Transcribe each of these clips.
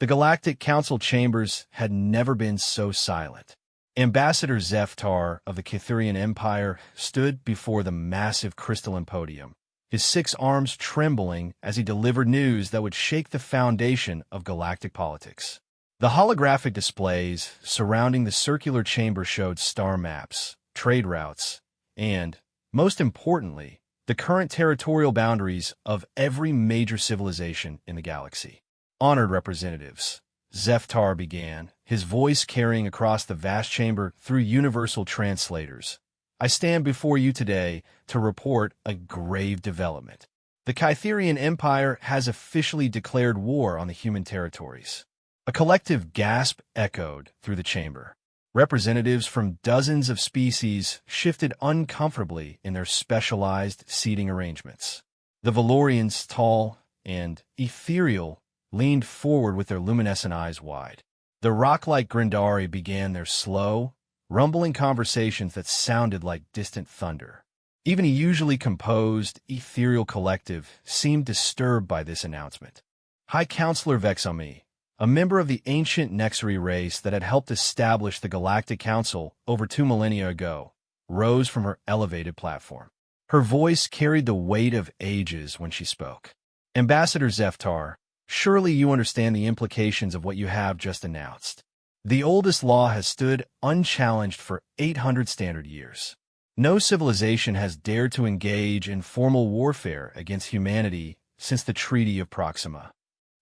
The Galactic Council chambers had never been so silent. Ambassador Zeftar of the Cathurian Empire stood before the massive crystalline podium, his 6 arms trembling as he delivered news that would shake the foundation of galactic politics. The holographic displays surrounding the circular chamber showed star maps, trade routes, and, most importantly, the current territorial boundaries of every major civilization in the galaxy. Honored representatives, Zeftar began, his voice carrying across the vast chamber through universal translators. I stand before you today to report a grave development. The Cathurian Empire has officially declared war on the human territories. A collective gasp echoed through the chamber. Representatives from dozens of species shifted uncomfortably in their specialized seating arrangements. The Valorians, tall and ethereal, leaned forward with their luminescent eyes wide. The rock-like Grindari began their slow, rumbling conversations that sounded like distant thunder. Even a usually composed, ethereal collective seemed disturbed by this announcement. High Counselor Vexami, a member of the ancient Nexari race that had helped establish the Galactic Council over 2 millennia ago, rose from her elevated platform. Her voice carried the weight of ages when she spoke. Ambassador Zeftar, surely you understand the implications of what you have just announced. The oldest law has stood unchallenged for 800 standard years. No civilization has dared to engage in formal warfare against humanity since the Treaty of Proxima.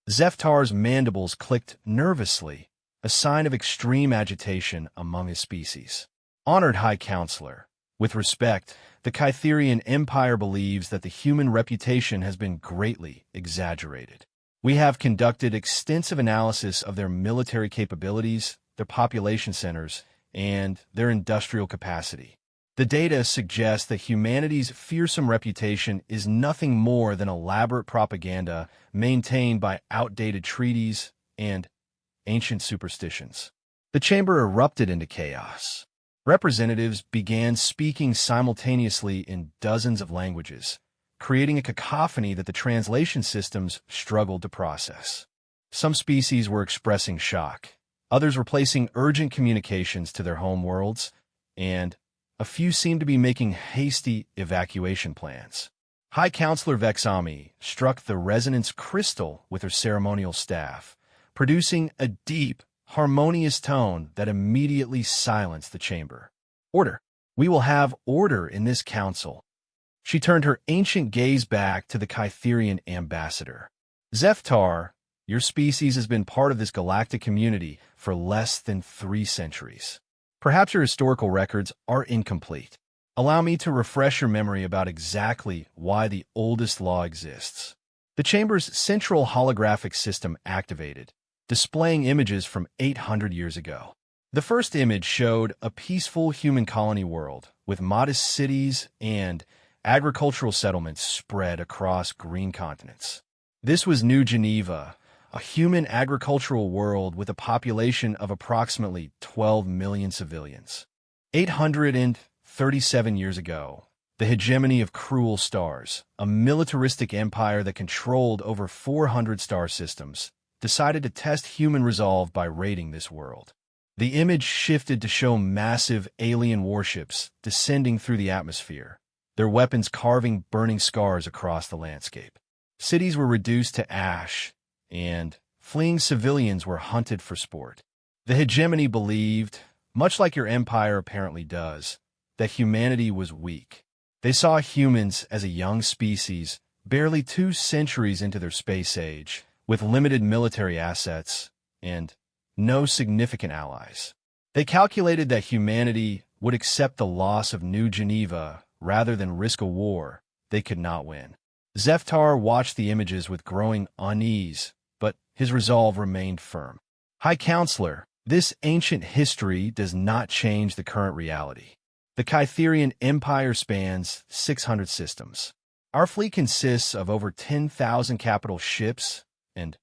Zeftar's mandibles clicked nervously, a sign of extreme agitation among his species. Honored High Counselor, with respect, the Cathurian Empire believes that the human reputation has been greatly exaggerated. We have conducted extensive analysis of their military capabilities, their population centers, and their industrial capacity. The data suggests that humanity's fearsome reputation is nothing more than elaborate propaganda maintained by outdated treaties and ancient superstitions. The chamber erupted into chaos. Representatives began speaking simultaneously in dozens of languages, creating a cacophony that the translation systems struggled to process. Some species were expressing shock, others were placing urgent communications to their home worlds, and a few seemed to be making hasty evacuation plans. High Counselor Vexami struck the resonance crystal with her ceremonial staff, producing a deep, harmonious tone that immediately silenced the chamber. Order. We will have order in this council. She turned her ancient gaze back to the Cathurian ambassador. Zeftar, your species has been part of this galactic community for less than 3 centuries. Perhaps your historical records are incomplete. Allow me to refresh your memory about exactly why the oldest law exists. The chamber's central holographic system activated, displaying images from 800 years ago. The first image showed a peaceful human colony world with modest cities and agricultural settlements spread across green continents. This was New Geneva, a human agricultural world with a population of approximately 12 million civilians. 837 years ago, the hegemony of cruel stars, a militaristic empire that controlled over 400 star systems, decided to test human resolve by raiding this world. The image shifted to show massive alien warships descending through the atmosphere, their weapons carving burning scars across the landscape. Cities were reduced to ash, and fleeing civilians were hunted for sport. The hegemony believed, much like your empire apparently does, that humanity was weak. They saw humans as a young species, barely 2 centuries into their space age, with limited military assets and no significant allies. They calculated that humanity would accept the loss of New Geneva rather than risk a war they could not win. Zeftar watched the images with growing unease, but his resolve remained firm. High Counselor, this ancient history does not change the current reality. The Cathurian Empire spans 600 systems. Our fleet consists of over 10,000 capital ships and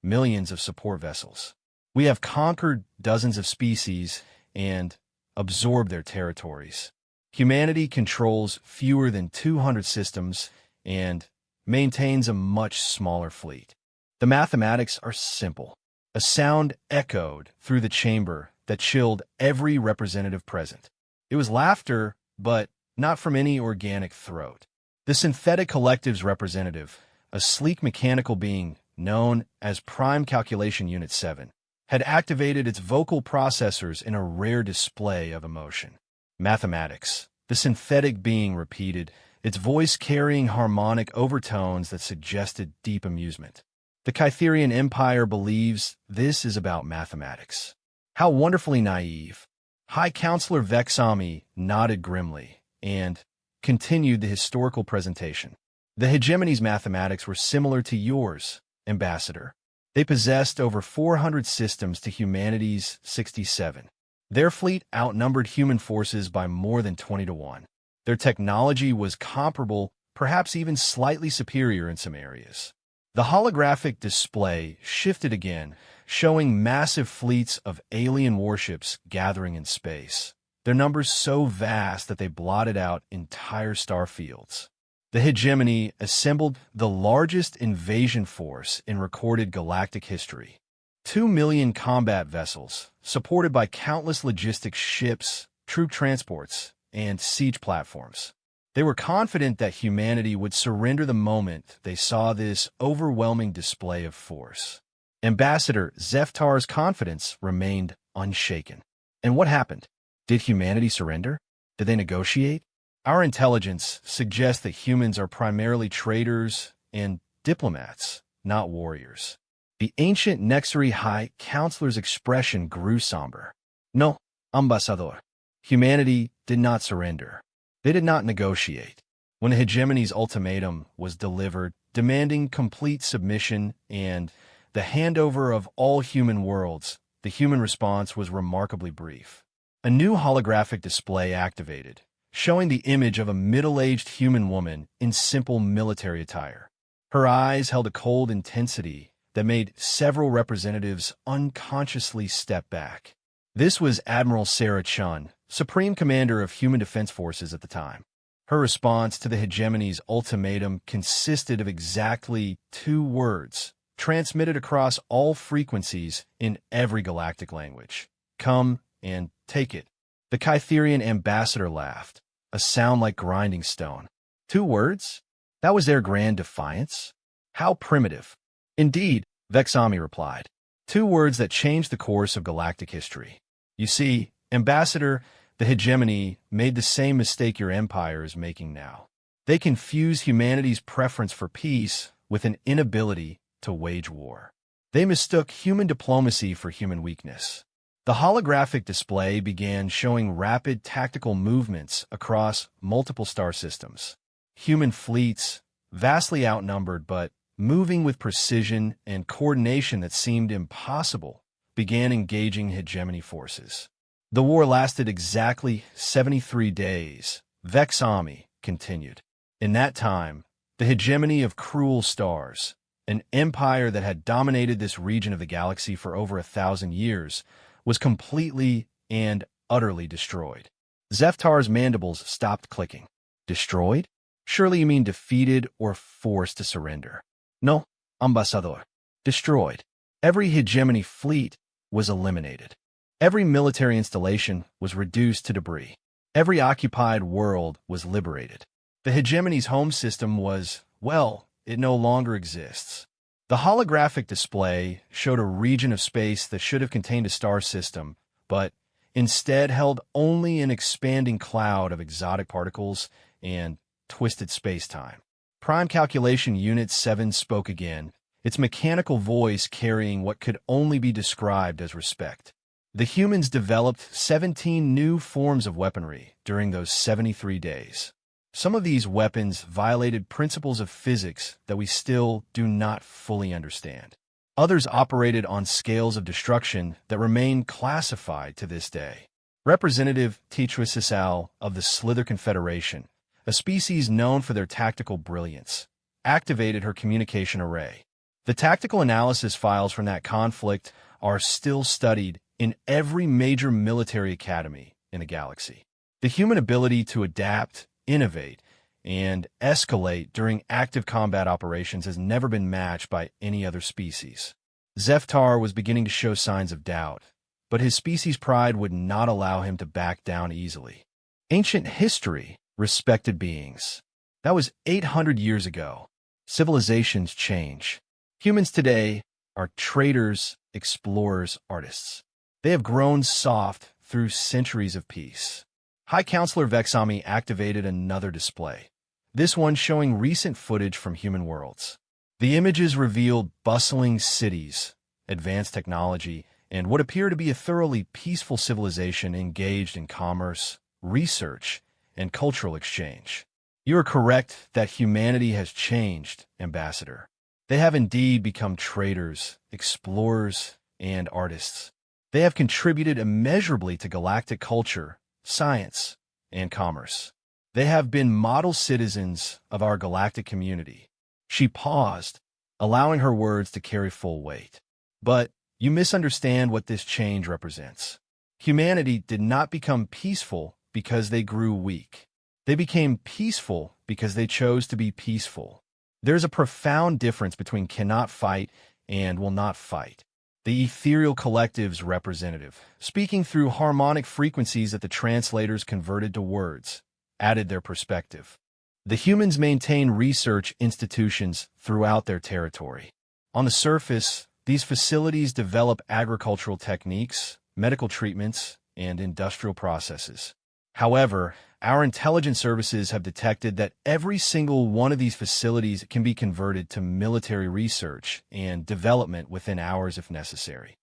millions of support vessels. We have conquered dozens of species and absorbed their territories. Humanity controls fewer than 200 systems and maintains a much smaller fleet. The mathematics are simple. A sound echoed through the chamber that chilled every representative present. It was laughter, but not from any organic throat. The synthetic collective's representative, a sleek mechanical being known as Prime Calculation Unit 7, had activated its vocal processors in a rare display of emotion. Mathematics. The synthetic being repeated, its voice carrying harmonic overtones that suggested deep amusement. The Kytherian Empire believes this is about mathematics. How wonderfully naive. High Counselor Vexami nodded grimly and continued the historical presentation. The hegemony's mathematics were similar to yours, Ambassador. They possessed over 400 systems to humanity's 67. Their fleet outnumbered human forces by more than 20 to 1. Their technology was comparable, perhaps even slightly superior in some areas. The holographic display shifted again, showing massive fleets of alien warships gathering in space, their numbers so vast that they blotted out entire star fields. The hegemony assembled the largest invasion force in recorded galactic history. 2 million combat vessels, supported by countless logistics ships, troop transports, and siege platforms. They were confident that humanity would surrender the moment they saw this overwhelming display of force. Ambassador Zeftar's confidence remained unshaken. And what happened? Did humanity surrender? Did they negotiate? Our intelligence suggests that humans are primarily traders and diplomats, not warriors. The ancient Nexari High Counselor's expression grew somber. No, Ambassador. Humanity did not surrender. They did not negotiate. When the hegemony's ultimatum was delivered, demanding complete submission and the handover of all human worlds, the human response was remarkably brief. A new holographic display activated, showing the image of a middle-aged human woman in simple military attire. Her eyes held a cold intensity that made several representatives unconsciously step back. This was Admiral Sarah Chun, Supreme Commander of Human Defense Forces at the time. Her response to the hegemony's ultimatum consisted of exactly 2 words, transmitted across all frequencies in every galactic language. Come and take it. The Kytherian ambassador laughed, a sound like grinding stone. 2 words? That was their grand defiance? How primitive. Indeed, Vexami replied. 2 words that changed the course of galactic history. You see, Ambassador, the hegemony made the same mistake your empire is making now. They confuse humanity's preference for peace with an inability to wage war. They mistook human diplomacy for human weakness. The holographic display began showing rapid tactical movements across multiple star systems. Human fleets, vastly outnumbered but moving with precision and coordination that seemed impossible, began engaging hegemony forces. The war lasted exactly 73 days. Vexami continued. In that time, the hegemony of cruel stars, an empire that had dominated this region of the galaxy for over 1,000 years, was completely and utterly destroyed. Zeftar's mandibles stopped clicking. Destroyed? Surely you mean defeated or forced to surrender. No, Ambassador. Destroyed. Every hegemony fleet was eliminated. Every military installation was reduced to debris. Every occupied world was liberated. The hegemony's home system was, well, it no longer exists. The holographic display showed a region of space that should have contained a star system, but instead held only an expanding cloud of exotic particles and twisted space-time. Prime Calculation Unit 7 spoke again, its mechanical voice carrying what could only be described as respect. The humans developed 17 new forms of weaponry during those 73 days. Some of these weapons violated principles of physics that we still do not fully understand. Others operated on scales of destruction that remain classified to this day. Representative Tetrisisal of the Slither Confederation, a species known for their tactical brilliance, activated her communication array. The tactical analysis files from that conflict are still studied in every major military academy in the galaxy. The human ability to adapt, innovate, and escalate during active combat operations has never been matched by any other species. Zeftar was beginning to show signs of doubt, but his species' pride would not allow him to back down easily. Ancient history, respected beings. That was 800 years ago. Civilizations change. Humans today are traders, explorers, artists. They have grown soft through centuries of peace. High Counselor Vexami activated another display, this one showing recent footage from human worlds. The images revealed bustling cities, advanced technology, and what appeared to be a thoroughly peaceful civilization engaged in commerce, research, and cultural exchange. You are correct that humanity has changed, Ambassador. They have indeed become traders, explorers, and artists. They have contributed immeasurably to galactic culture, science, and commerce. They have been model citizens of our galactic community. She paused, allowing her words to carry full weight. But you misunderstand what this change represents. Humanity did not become peaceful because they grew weak. They became peaceful because they chose to be peaceful. There's a profound difference between cannot fight and will not fight. The ethereal collective's representative, speaking through harmonic frequencies that the translators converted to words, added their perspective. The humans maintain research institutions throughout their territory. On the surface, these facilities develop agricultural techniques, medical treatments, and industrial processes. However, our intelligence services have detected that every single one of these facilities can be converted to military research and development within hours if necessary.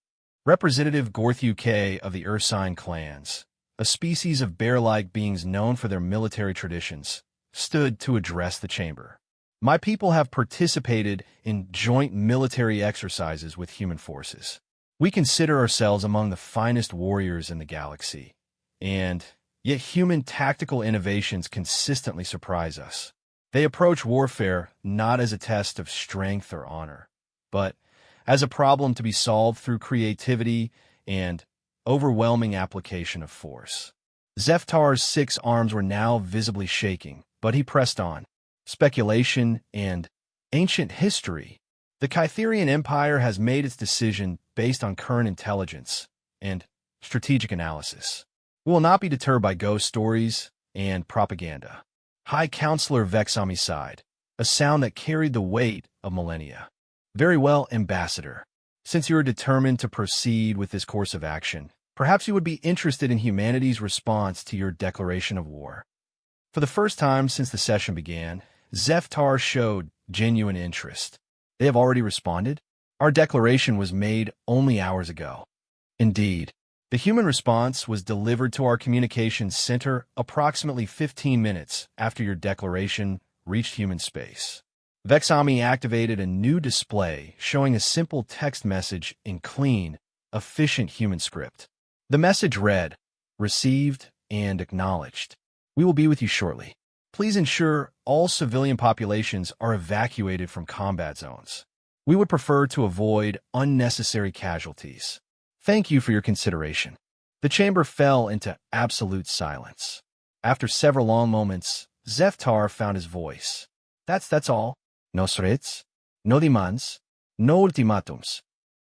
Representative Gorthu K of the Ursine clans, a species of bear-like beings known for their military traditions, stood to address the chamber. My people have participated in joint military exercises with human forces. We consider ourselves among the finest warriors in the galaxy, and yet human tactical innovations consistently surprise us. They approach warfare not as a test of strength or honor, but as a problem to be solved through creativity and overwhelming application of force. Zeftar's 6 arms were now visibly shaking, but he pressed on. Speculation and ancient history. The Kytherian Empire has made its decision based on current intelligence and strategic analysis. We will not be deterred by ghost stories and propaganda. High Counselor Vexami sighed, a sound that carried the weight of millennia. Very well, Ambassador. Since you are determined to proceed with this course of action, perhaps you would be interested in humanity's response to your declaration of war. For the first time since the session began, Zeftar showed genuine interest. They have already responded? Our declaration was made only hours ago. Indeed. The human response was delivered to our communications center approximately 15 minutes after your declaration reached human space. Vexami activated a new display showing a simple text message in clean, efficient human script. The message read, "Received and acknowledged. We will be with you shortly. Please ensure all civilian populations are evacuated from combat zones. We would prefer to avoid unnecessary casualties. Thank you for your consideration." The chamber fell into absolute silence. After several long moments, Zeftar found his voice. That's all. No threats, no demands, no ultimatums.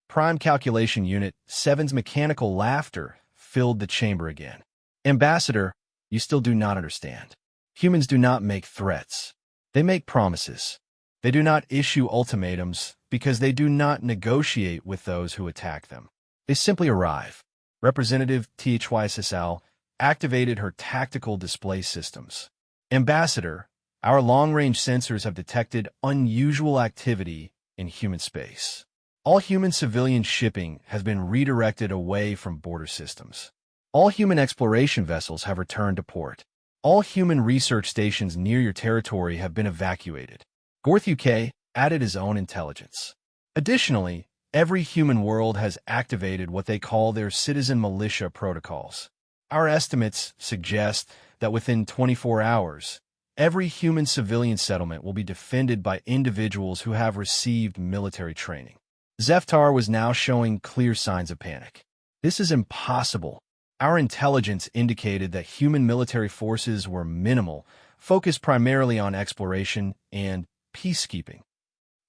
Prime Calculation Unit 7's mechanical laughter filled the chamber again. Ambassador, you still do not understand. Humans do not make threats. They make promises. They do not issue ultimatums because they do not negotiate with those who attack them. They simply arrive. Representative HFY Sisal activated her tactical display systems. Ambassador, our long-range sensors have detected unusual activity in human space. All human civilian shipping has been redirected away from border systems. All human exploration vessels have returned to port. All human research stations near your territory have been evacuated. Gorthu K added his own intelligence. Additionally, every human world has activated what they call their citizen militia protocols. Our estimates suggest that within 24 hours, every human civilian settlement will be defended by individuals who have received military training. Zeftar was now showing clear signs of panic. This is impossible. Our intelligence indicated that human military forces were minimal, focused primarily on exploration and peacekeeping.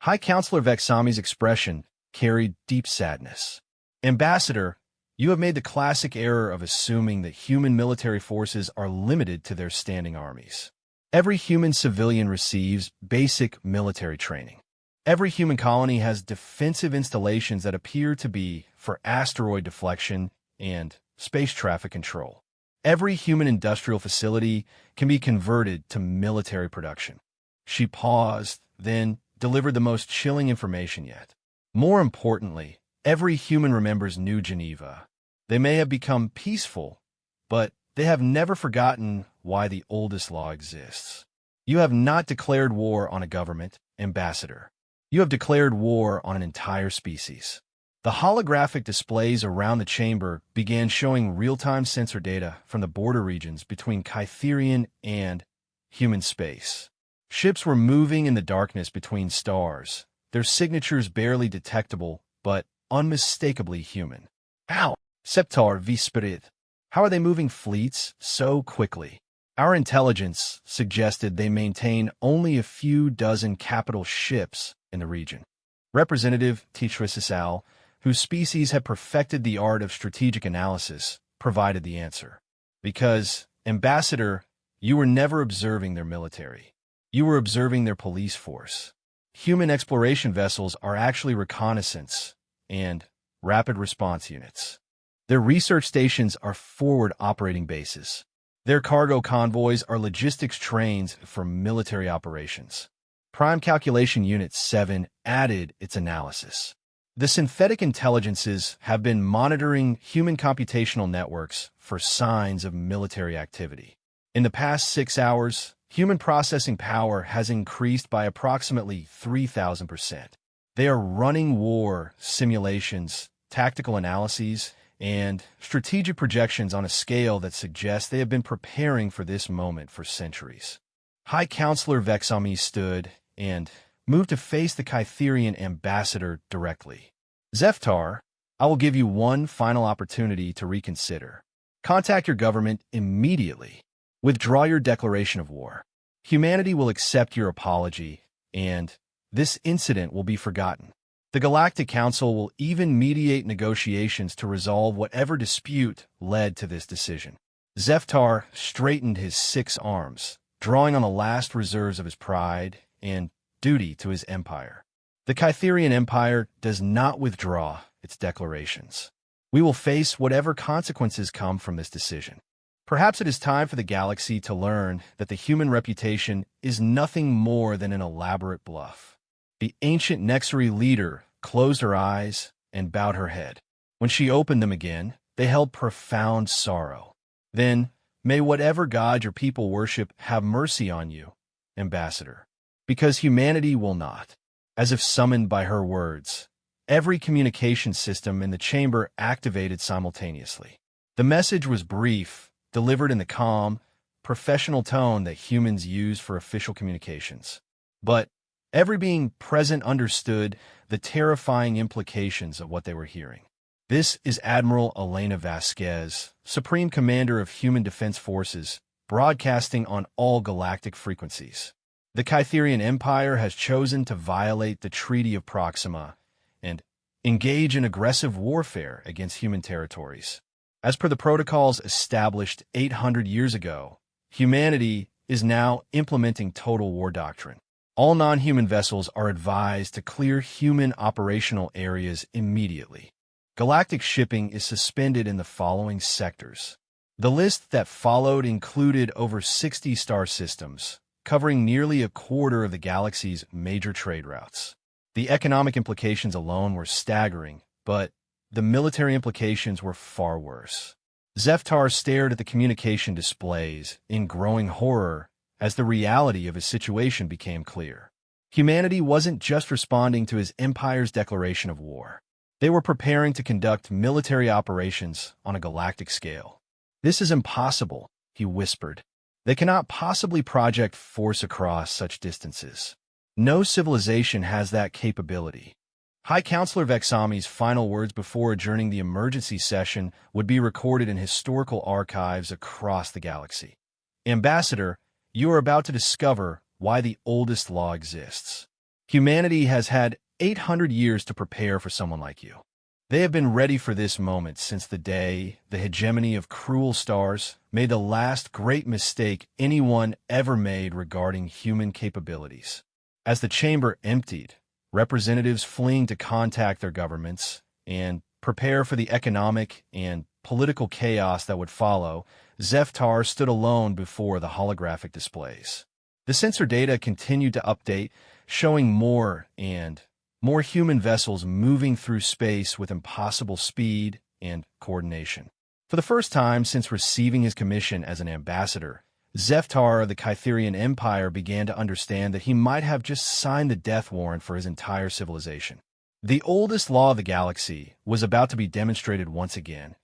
High Counselor Vexami's expression carried deep sadness. Ambassador, you have made the classic error of assuming that human military forces are limited to their standing armies. Every human civilian receives basic military training. Every human colony has defensive installations that appear to be for asteroid deflection and space traffic control. Every human industrial facility can be converted to military production. She paused, then delivered the most chilling information yet. More importantly, every human remembers New Geneva. They may have become peaceful, but they have never forgotten why the oldest law exists. You have not declared war on a government, Ambassador. You have declared war on an entire species. The holographic displays around the chamber began showing real-time sensor data from the border regions between Kytherian and human space. Ships were moving in the darkness between stars, their signatures barely detectable, but unmistakably human. How? Septar v Spirit. How are they moving fleets so quickly? Our intelligence suggested they maintain only a few dozen capital ships in the region. Representative Titrisisal, whose species had perfected the art of strategic analysis, provided the answer. Because, Ambassador, you were never observing their military. You were observing their police force. Human exploration vessels are actually reconnaissance and rapid response units. Their research stations are forward operating bases. Their cargo convoys are logistics trains for military operations. Prime Calculation Unit 7 added its analysis. The synthetic intelligences have been monitoring human computational networks for signs of military activity. In the past 6 hours, human processing power has increased by approximately 3,000%. They are running war simulations, tactical analyses, and strategic projections on a scale that suggests they have been preparing for this moment for centuries. High Counselor Vexami stood and moved to face the Kytherian ambassador directly. Zeftar, I will give you one final opportunity to reconsider. Contact your government immediately. Withdraw your declaration of war. Humanity will accept your apology, and this incident will be forgotten. The Galactic Council will even mediate negotiations to resolve whatever dispute led to this decision. Zeftar straightened his 6 arms, drawing on the last reserves of his pride and duty to his empire. The Kytherian Empire does not withdraw its declarations. We will face whatever consequences come from this decision. Perhaps it is time for the galaxy to learn that the human reputation is nothing more than an elaborate bluff. The ancient Nexari leader closed her eyes and bowed her head. When she opened them again, they held profound sorrow. Then, may whatever god your people worship have mercy on you, Ambassador, because humanity will not. As if summoned by her words, every communication system in the chamber activated simultaneously. The message was brief, delivered in the calm, professional tone that humans use for official communications. But every being present understood the terrifying implications of what they were hearing. This is Admiral Elena Vasquez, Supreme Commander of Human Defense Forces, broadcasting on all galactic frequencies. The Kytherian Empire has chosen to violate the Treaty of Proxima and engage in aggressive warfare against human territories. As per the protocols established 800 years ago, humanity is now implementing total war doctrine. All non-human vessels are advised to clear human operational areas immediately. Galactic shipping is suspended in the following sectors. The list that followed included over 60 star systems, covering nearly a quarter of the galaxy's major trade routes. The economic implications alone were staggering, but the military implications were far worse. Zeftar stared at the communication displays in growing horror as the reality of his situation became clear. Humanity wasn't just responding to his empire's declaration of war. They were preparing to conduct military operations on a galactic scale. "This is impossible," he whispered. "They cannot possibly project force across such distances. No civilization has that capability." High Counselor Vexami's final words before adjourning the emergency session would be recorded in historical archives across the galaxy. "Ambassador, you are about to discover why the oldest law exists. Humanity has had 800 years to prepare for someone like you. They have been ready for this moment since the day the hegemony of cruel stars made the last great mistake anyone ever made regarding human capabilities. As the chamber emptied, representatives fleeing to contact their governments and prepare for the economic and political chaos that would follow, Zeftar stood alone before the holographic displays. The sensor data continued to update, showing more and more human vessels moving through space with impossible speed and coordination. For the first time since receiving his commission as an ambassador, Zeftar of the Kytherian Empire began to understand that he might have just signed the death warrant for his entire civilization. The oldest law of the galaxy was about to be demonstrated once again,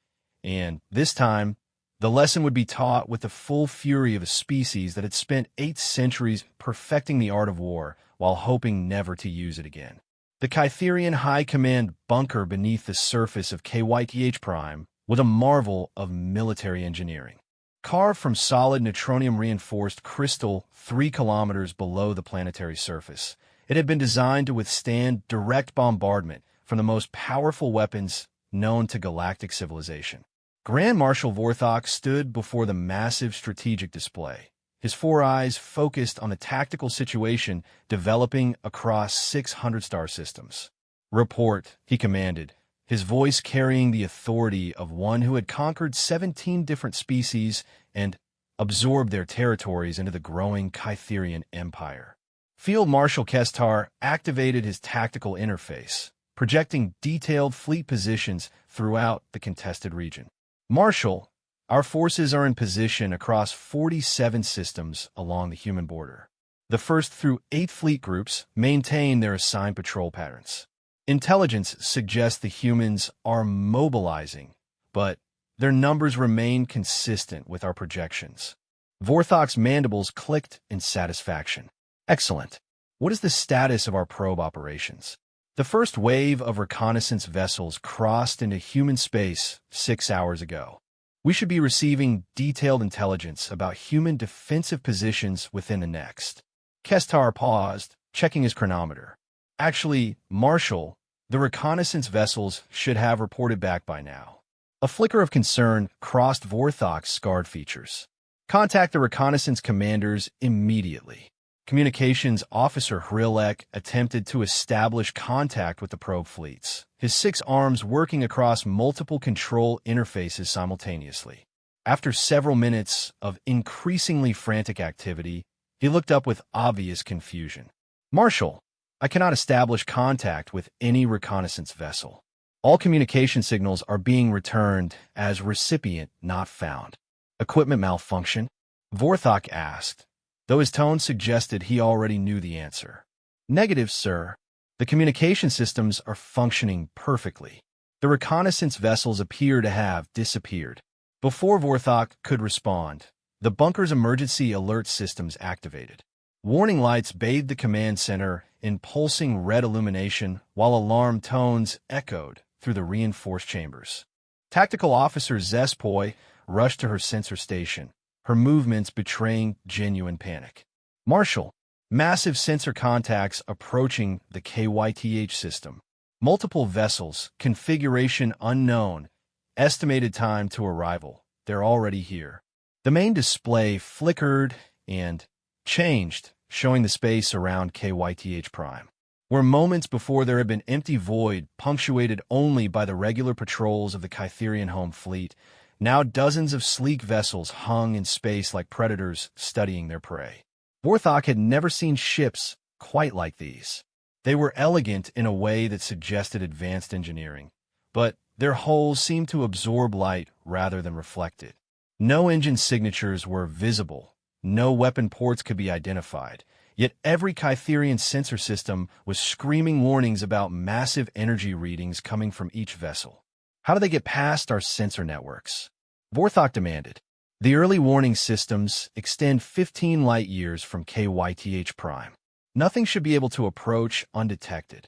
and this time, the lesson would be taught with the full fury of a species that had spent 8 centuries perfecting the art of war while hoping never to use it again. The Kytherian High Command bunker beneath the surface of KYTH Prime was a marvel of military engineering. Carved from solid neutronium-reinforced crystal 3 kilometers below the planetary surface, it had been designed to withstand direct bombardment from the most powerful weapons known to galactic civilization. Grand Marshal Vorthok stood before the massive strategic display, his 4 eyes focused on the tactical situation developing across 600 star systems. "Report," he commanded, his voice carrying the authority of one who had conquered 17 different species and absorbed their territories into the growing Kytherian Empire. Field Marshal Kestar activated his tactical interface, projecting detailed fleet positions throughout the contested region. "Marshal, our forces are in position across 47 systems along the human border. The 1st through 8th fleet groups maintain their assigned patrol patterns. Intelligence suggests the humans are mobilizing, but their numbers remain consistent with our projections." Vorthok's mandibles clicked in satisfaction. "Excellent. What is the status of our probe operations?" "The first wave of reconnaissance vessels crossed into human space 6 hours ago. We should be receiving detailed intelligence about human defensive positions within the next." Kestar paused, checking his chronometer. "Actually, Marshal, the reconnaissance vessels should have reported back by now." A flicker of concern crossed Vorthok's scarred features. "Contact the reconnaissance commanders immediately." Communications Officer Hrilek attempted to establish contact with the probe fleets, his 6 arms working across multiple control interfaces simultaneously. After several minutes of increasingly frantic activity, he looked up with obvious confusion. "Marshal, I cannot establish contact with any reconnaissance vessel. All communication signals are being returned as recipient not found." "Equipment malfunction?" Vorthok asked, though his tone suggested he already knew the answer. "Negative, sir. The communication systems are functioning perfectly. The reconnaissance vessels appear to have disappeared." Before Vorthok could respond, the bunker's emergency alert systems activated. Warning lights bathed the command center in pulsing red illumination while alarm tones echoed through the reinforced chambers. Tactical Officer Zespoy rushed to her sensor station, her movements betraying genuine panic. "Marshal, massive sensor contacts approaching the KYTH system. Multiple vessels, configuration unknown, estimated time to arrival. They're already here." The main display flickered and changed, showing the space around KYTH Prime. Where moments before there had been empty void punctuated only by the regular patrols of the Kytherian home fleet, now dozens of sleek vessels hung in space like predators studying their prey. Vorthok had never seen ships quite like these. They were elegant in a way that suggested advanced engineering, but their hulls seemed to absorb light rather than reflect it. No engine signatures were visible, no weapon ports could be identified, yet every Kytherian sensor system was screaming warnings about massive energy readings coming from each vessel. "How do they get past our sensor networks?" Vorthok demanded. "The early warning systems extend 15 light-years from KYTH Prime. Nothing should be able to approach undetected."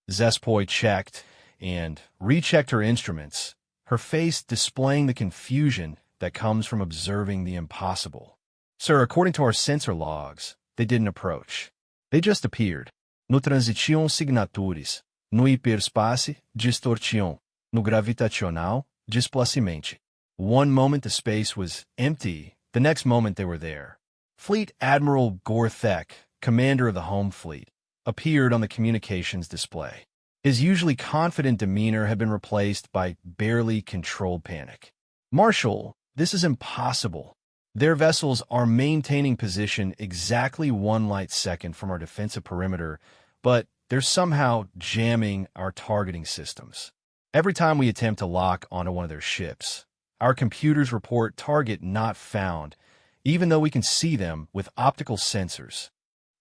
Zespoy checked and rechecked her instruments, her face displaying the confusion that comes from observing the impossible. "Sir, according to our sensor logs, they didn't approach. They just appeared." no transition signatures, no hiperspace, distortion, no gravitational, displacement. One moment the space was empty, the next moment they were there. Fleet Admiral Gorthek, commander of the home fleet, appeared on the communications display. His usually confident demeanor had been replaced by barely controlled panic. "Marshal, this is impossible. Their vessels are maintaining position exactly 1 light-second from our defensive perimeter, but they're somehow jamming our targeting systems. Every time we attempt to lock onto one of their ships, our computers report target not found, even though we can see them with optical sensors."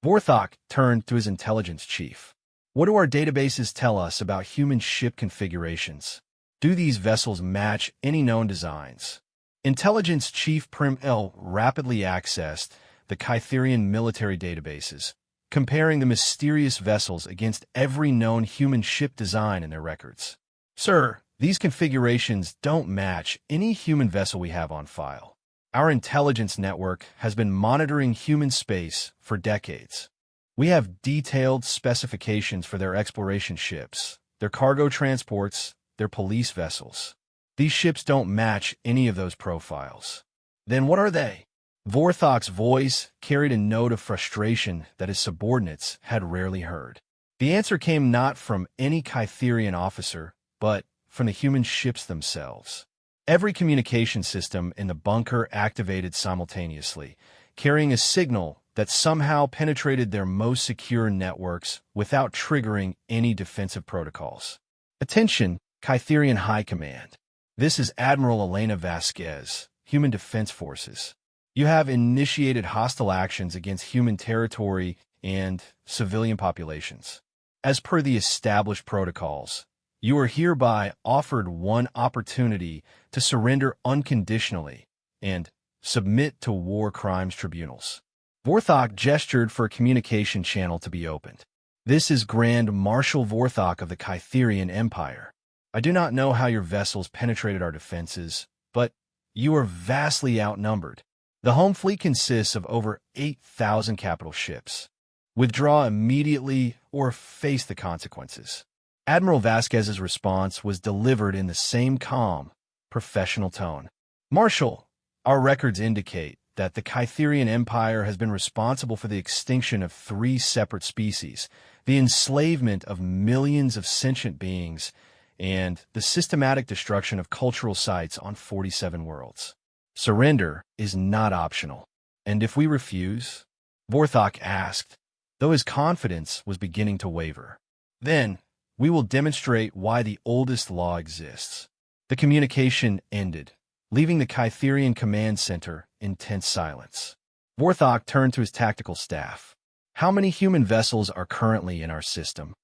Vorthok turned to his intelligence chief. "What do our databases tell us about human ship configurations? Do these vessels match any known designs?" Intelligence Chief Prim L rapidly accessed the Kytherian military databases, comparing the mysterious vessels against every known human ship design in their records. "Sir, these configurations don't match any human vessel we have on file. Our intelligence network has been monitoring human space for decades. We have detailed specifications for their exploration ships, their cargo transports, their police vessels. These ships don't match any of those profiles." "Then what are they?" Vorthok's voice carried a note of frustration that his subordinates had rarely heard. The answer came not from any Kytherian officer, but from the human ships themselves. Every communication system in the bunker activated simultaneously, carrying a signal that somehow penetrated their most secure networks without triggering any defensive protocols. "Attention, Kytherian High Command. This is Admiral Elena Vasquez, Human Defense Forces. You have initiated hostile actions against human territory and civilian populations. As per the established protocols, you are hereby offered one opportunity to surrender unconditionally and submit to war crimes tribunals." Vorthok gestured for a communication channel to be opened. "This is Grand Marshal Vorthok of the Kytherian Empire. I do not know how your vessels penetrated our defenses, but you are vastly outnumbered. The home fleet consists of over 8,000 capital ships. Withdraw immediately or face the consequences." Admiral Vasquez's response was delivered in the same calm, professional tone. "Marshal, our records indicate that the Kytherian Empire has been responsible for the extinction of 3 separate species, the enslavement of millions of sentient beings, and the systematic destruction of cultural sites on 47 worlds. Surrender is not optional. And if we refuse?" Vorthok asked, though his confidence was beginning to waver. "Then we will demonstrate why the oldest law exists." The communication ended, leaving the Kytherian command center in tense silence. Vorthok turned to his tactical staff. "How many human vessels are currently in our system?"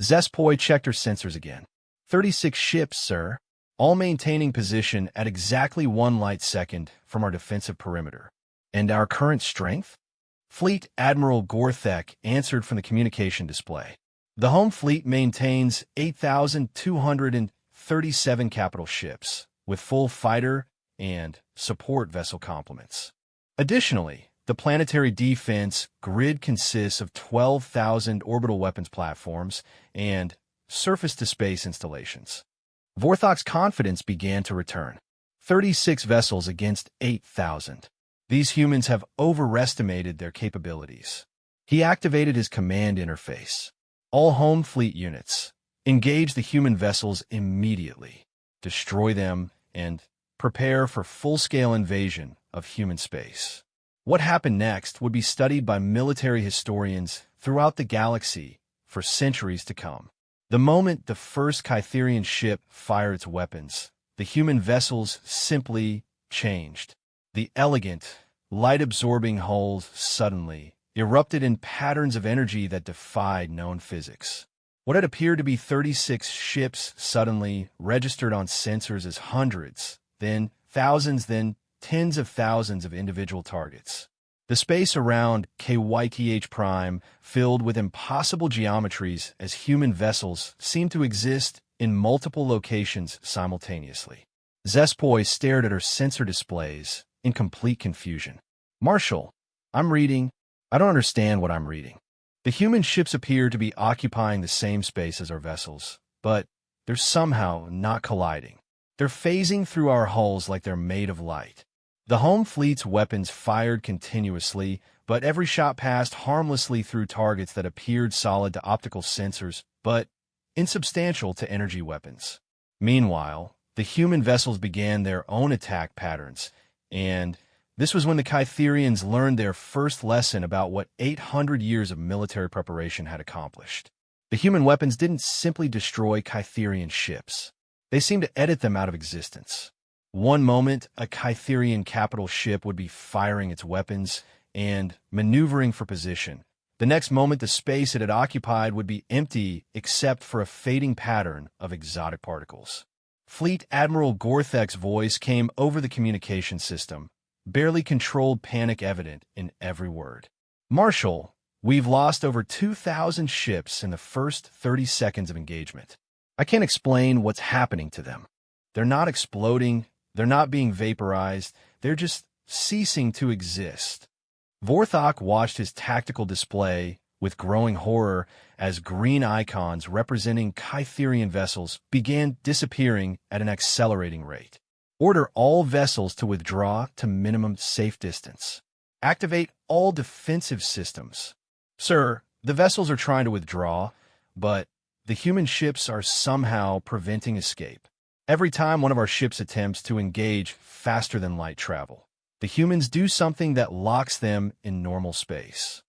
Zespoi checked her sensors again. 36 ships, sir, all maintaining position at exactly 1 light-second from our defensive perimeter. "And our current strength?" Fleet Admiral Gorthek answered from the communication display. "The home fleet maintains 8,237 capital ships, with full fighter and support vessel complements. Additionally, the planetary defense grid consists of 12,000 orbital weapons platforms and surface-to-space installations." Vorthok's confidence began to return. 36 vessels against 8,000. These humans have overestimated their capabilities. He activated his command interface. "All home fleet units, engage the human vessels immediately. Destroy them and prepare for full-scale invasion of human space." What happened next would be studied by military historians throughout the galaxy for centuries to come. The moment the first Kytherian ship fired its weapons, the human vessels simply changed. The elegant, light-absorbing hulls suddenly erupted in patterns of energy that defied known physics. What had appeared to be 36 ships suddenly registered on sensors as hundreds, then thousands, then tens of thousands of individual targets. The space around KYTH Prime filled with impossible geometries as human vessels seemed to exist in multiple locations simultaneously. Zespoi stared at her sensor displays in complete confusion. "Marshal, I'm reading. I don't understand what I'm reading." The human ships appear to be occupying the same space as our vessels, but they're somehow not colliding. They're phasing through our hulls like they're made of light. The home fleet's weapons fired continuously, but every shot passed harmlessly through targets that appeared solid to optical sensors, but insubstantial to energy weapons. Meanwhile, the human vessels began their own attack patterns, and this was when the Kytherians learned their first lesson about what 800 years of military preparation had accomplished. The human weapons didn't simply destroy Kytherian ships. They seemed to edit them out of existence. One moment, a Kytherian capital ship would be firing its weapons and maneuvering for position. The next moment, the space it had occupied would be empty except for a fading pattern of exotic particles. Fleet Admiral Gorthek's voice came over the communication system, barely controlled panic evident in every word. "Marshal, we've lost over 2,000 ships in the first 30 seconds of engagement. I can't explain what's happening to them. They're not exploding, they're not being vaporized, they're just ceasing to exist." Vorthok watched his tactical display with growing horror as green icons representing Kytherian vessels began disappearing at an accelerating rate. "Order all vessels to withdraw to minimum safe distance. Activate all defensive systems." "Sir, the vessels are trying to withdraw, but the human ships are somehow preventing escape. Every time one of our ships attempts to engage faster than light travel, the humans do something that locks them in normal space."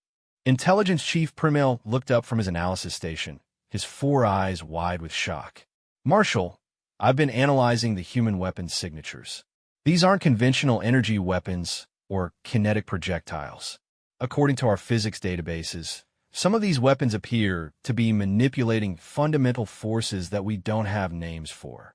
Intelligence Chief Primel looked up from his analysis station, his 4 eyes wide with shock. "Marshal, I've been analyzing the human weapons signatures. These aren't conventional energy weapons or kinetic projectiles. According to our physics databases, some of these weapons appear to be manipulating fundamental forces that we don't have names for."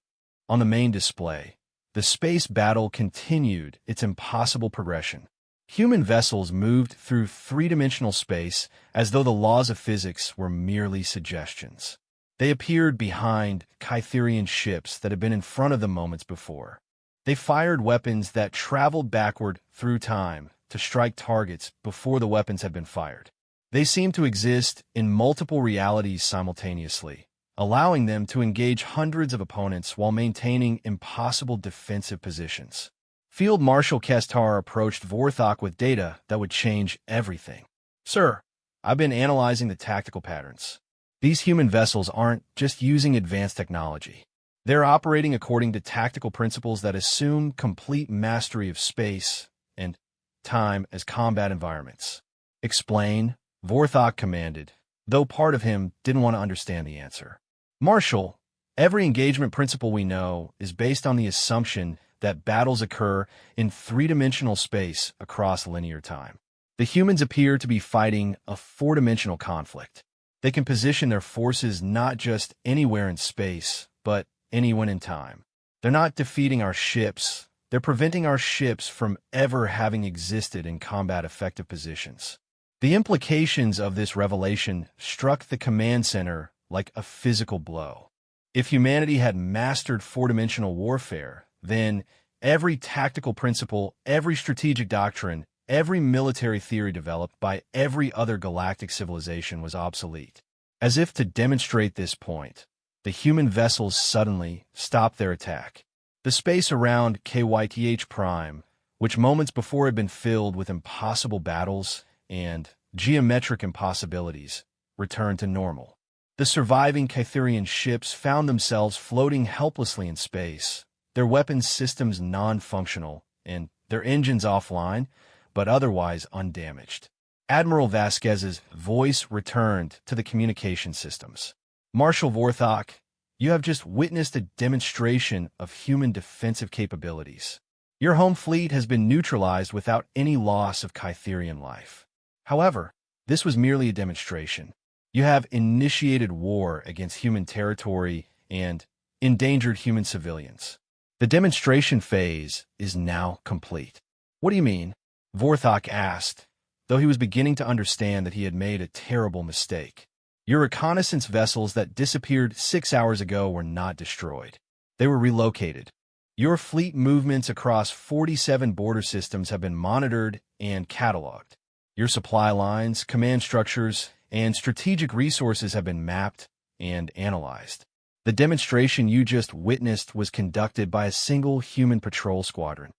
On the main display, the space battle continued its impossible progression. Human vessels moved through 3-dimensional space as though the laws of physics were merely suggestions. They appeared behind Kytherian ships that had been in front of them moments before. They fired weapons that traveled backward through time to strike targets before the weapons had been fired. They seemed to exist in multiple realities simultaneously, allowing them to engage hundreds of opponents while maintaining impossible defensive positions. Field Marshal Kestar approached Vorthok with data that would change everything. "Sir, I've been analyzing the tactical patterns. These human vessels aren't just using advanced technology. They're operating according to tactical principles that assume complete mastery of space and time as combat environments." "Explain," Vorthok commanded, though part of him didn't want to understand the answer. "Marshal, every engagement principle we know is based on the assumption that battles occur in 3-dimensional space across linear time. The humans appear to be fighting a 4-dimensional conflict. They can position their forces not just anywhere in space, but anywhere in time. They're not defeating our ships, they're preventing our ships from ever having existed in combat-effective positions." The implications of this revelation struck the command center like a physical blow. If humanity had mastered 4-dimensional warfare, then every tactical principle, every strategic doctrine, every military theory developed by every other galactic civilization was obsolete. As if to demonstrate this point, the human vessels suddenly stopped their attack. The space around KYTH Prime, which moments before had been filled with impossible battles and geometric impossibilities, returned to normal. The surviving Kytherian ships found themselves floating helplessly in space, their weapons systems non-functional, and their engines offline, but otherwise undamaged. Admiral Vasquez's voice returned to the communication systems. "Marshal Vorthok, you have just witnessed a demonstration of human defensive capabilities. Your home fleet has been neutralized without any loss of Kytherian life. However, this was merely a demonstration. You have initiated war against human territory and endangered human civilians. The demonstration phase is now complete." "What do you mean?" Vorthok asked, though he was beginning to understand that he had made a terrible mistake. "Your reconnaissance vessels that disappeared 6 hours ago were not destroyed. They were relocated. Your fleet movements across 47 border systems have been monitored and cataloged. Your supply lines, command structures, and strategic resources have been mapped and analyzed. The demonstration you just witnessed was conducted by a single human patrol squadron.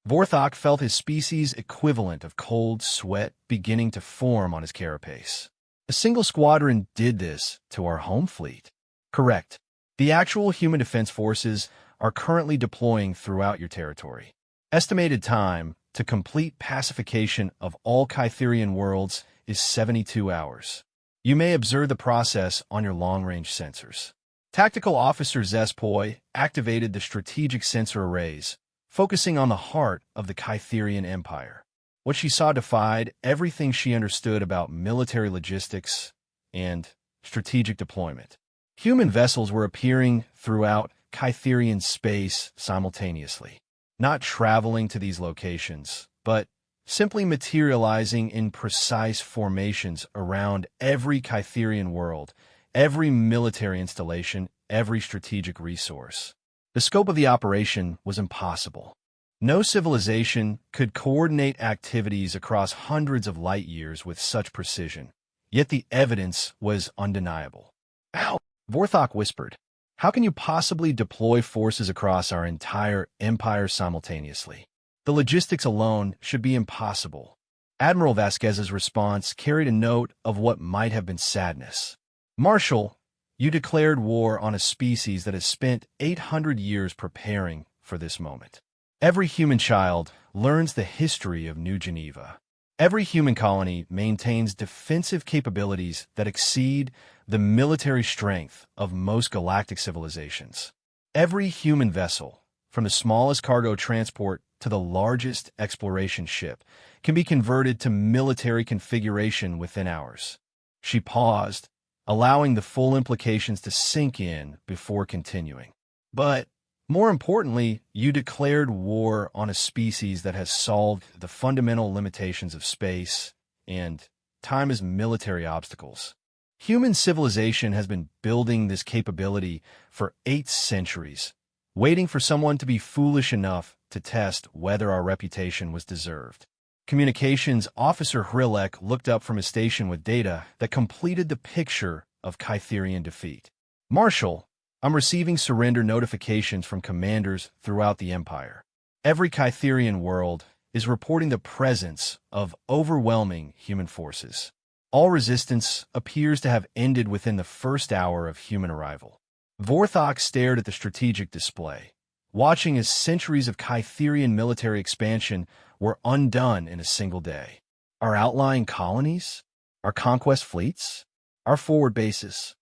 Vorthok felt his species' equivalent of cold sweat beginning to form on his carapace. A single squadron did this to our home fleet. Correct. The actual human defense forces are currently deploying throughout your territory. Estimated time to complete pacification of all Kytherian worlds is 72 hours. You may observe the process on your long-range sensors. Tactical Officer Zespoi activated the strategic sensor arrays, focusing on the heart of the Kytherian Empire. What she saw defied everything she understood about military logistics and strategic deployment. Human vessels were appearing throughout Kytherian space simultaneously, not traveling to these locations, but simply materializing in precise formations around every Kytherian world, every military installation, every strategic resource. The scope of the operation was impossible. No civilization could coordinate activities across hundreds of light years with such precision, yet the evidence was undeniable. Ow! Vorthok whispered. How can you possibly deploy forces across our entire empire simultaneously? The logistics alone should be impossible. Admiral Vasquez's response carried a note of what might have been sadness. Marshal, you declared war on a species that has spent 800 years preparing for this moment. Every human child learns the history of New Geneva. Every human colony maintains defensive capabilities that exceed the military strength of most galactic civilizations. Every human vessel, from the smallest cargo transport to the largest exploration ship, can be converted to military configuration within hours. She paused, allowing the full implications to sink in before continuing. But more importantly, you declared war on a species that has solved the fundamental limitations of space and time as military obstacles. Human civilization has been building this capability for 8 centuries, waiting for someone to be foolish enough to test whether our reputation was deserved. Communications Officer Hrilek looked up from his station with data that completed the picture of Kytherian defeat. Marshal, I'm receiving surrender notifications from commanders throughout the Empire. Every Kytherian world is reporting the presence of overwhelming human forces. All resistance appears to have ended within the first hour of human arrival. Vorthok stared at the strategic display, watching as centuries of Kytherian military expansion were undone in a single day. Our outlying colonies? Our conquest fleets? Our forward bases?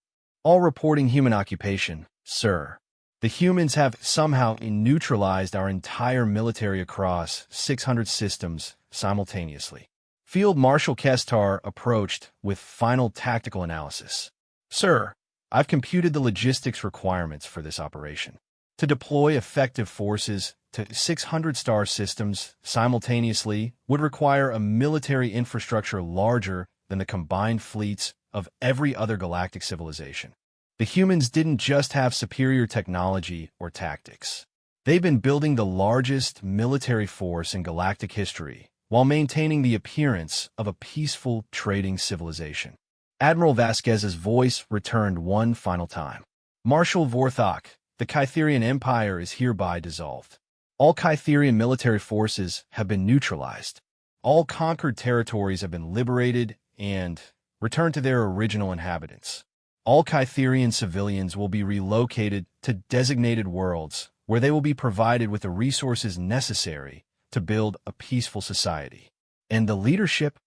All reporting human occupation, sir. The humans have somehow neutralized our entire military across 600 systems simultaneously. Field Marshal Kestar approached with final tactical analysis. Sir, I've computed the logistics requirements for this operation. To deploy effective forces to 600 star systems simultaneously would require a military infrastructure larger than the combined fleets of every other galactic civilization. The humans didn't just have superior technology or tactics. They've been building the largest military force in galactic history while maintaining the appearance of a peaceful trading civilization. Admiral Vasquez's voice returned one final time. Marshal Vorthok, the Kytherian Empire is hereby dissolved. All Kytherian military forces have been neutralized. All conquered territories have been liberated and returned to their original inhabitants. All Kytherian civilians will be relocated to designated worlds where they will be provided with the resources necessary to build a peaceful society. And the leadership?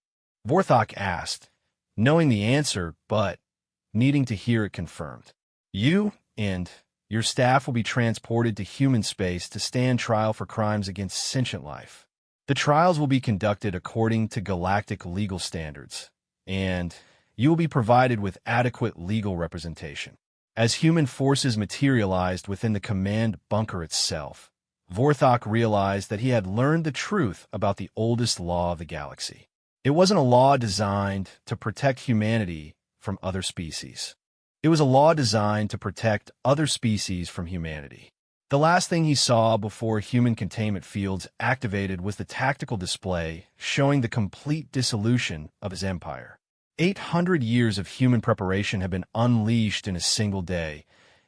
Vorthok asked, knowing the answer but needing to hear it confirmed. You and your staff will be transported to human space to stand trial for crimes against sentient life. The trials will be conducted according to galactic legal standards, and you will be provided with adequate legal representation. As human forces materialized within the command bunker itself, Vorthok realized that he had learned the truth about the oldest law of the galaxy. It wasn't a law designed to protect humanity from other species. It was a law designed to protect other species from humanity. The last thing he saw before human containment fields activated was the tactical display showing the complete dissolution of his empire. 800 years of human preparation had been unleashed in a single day,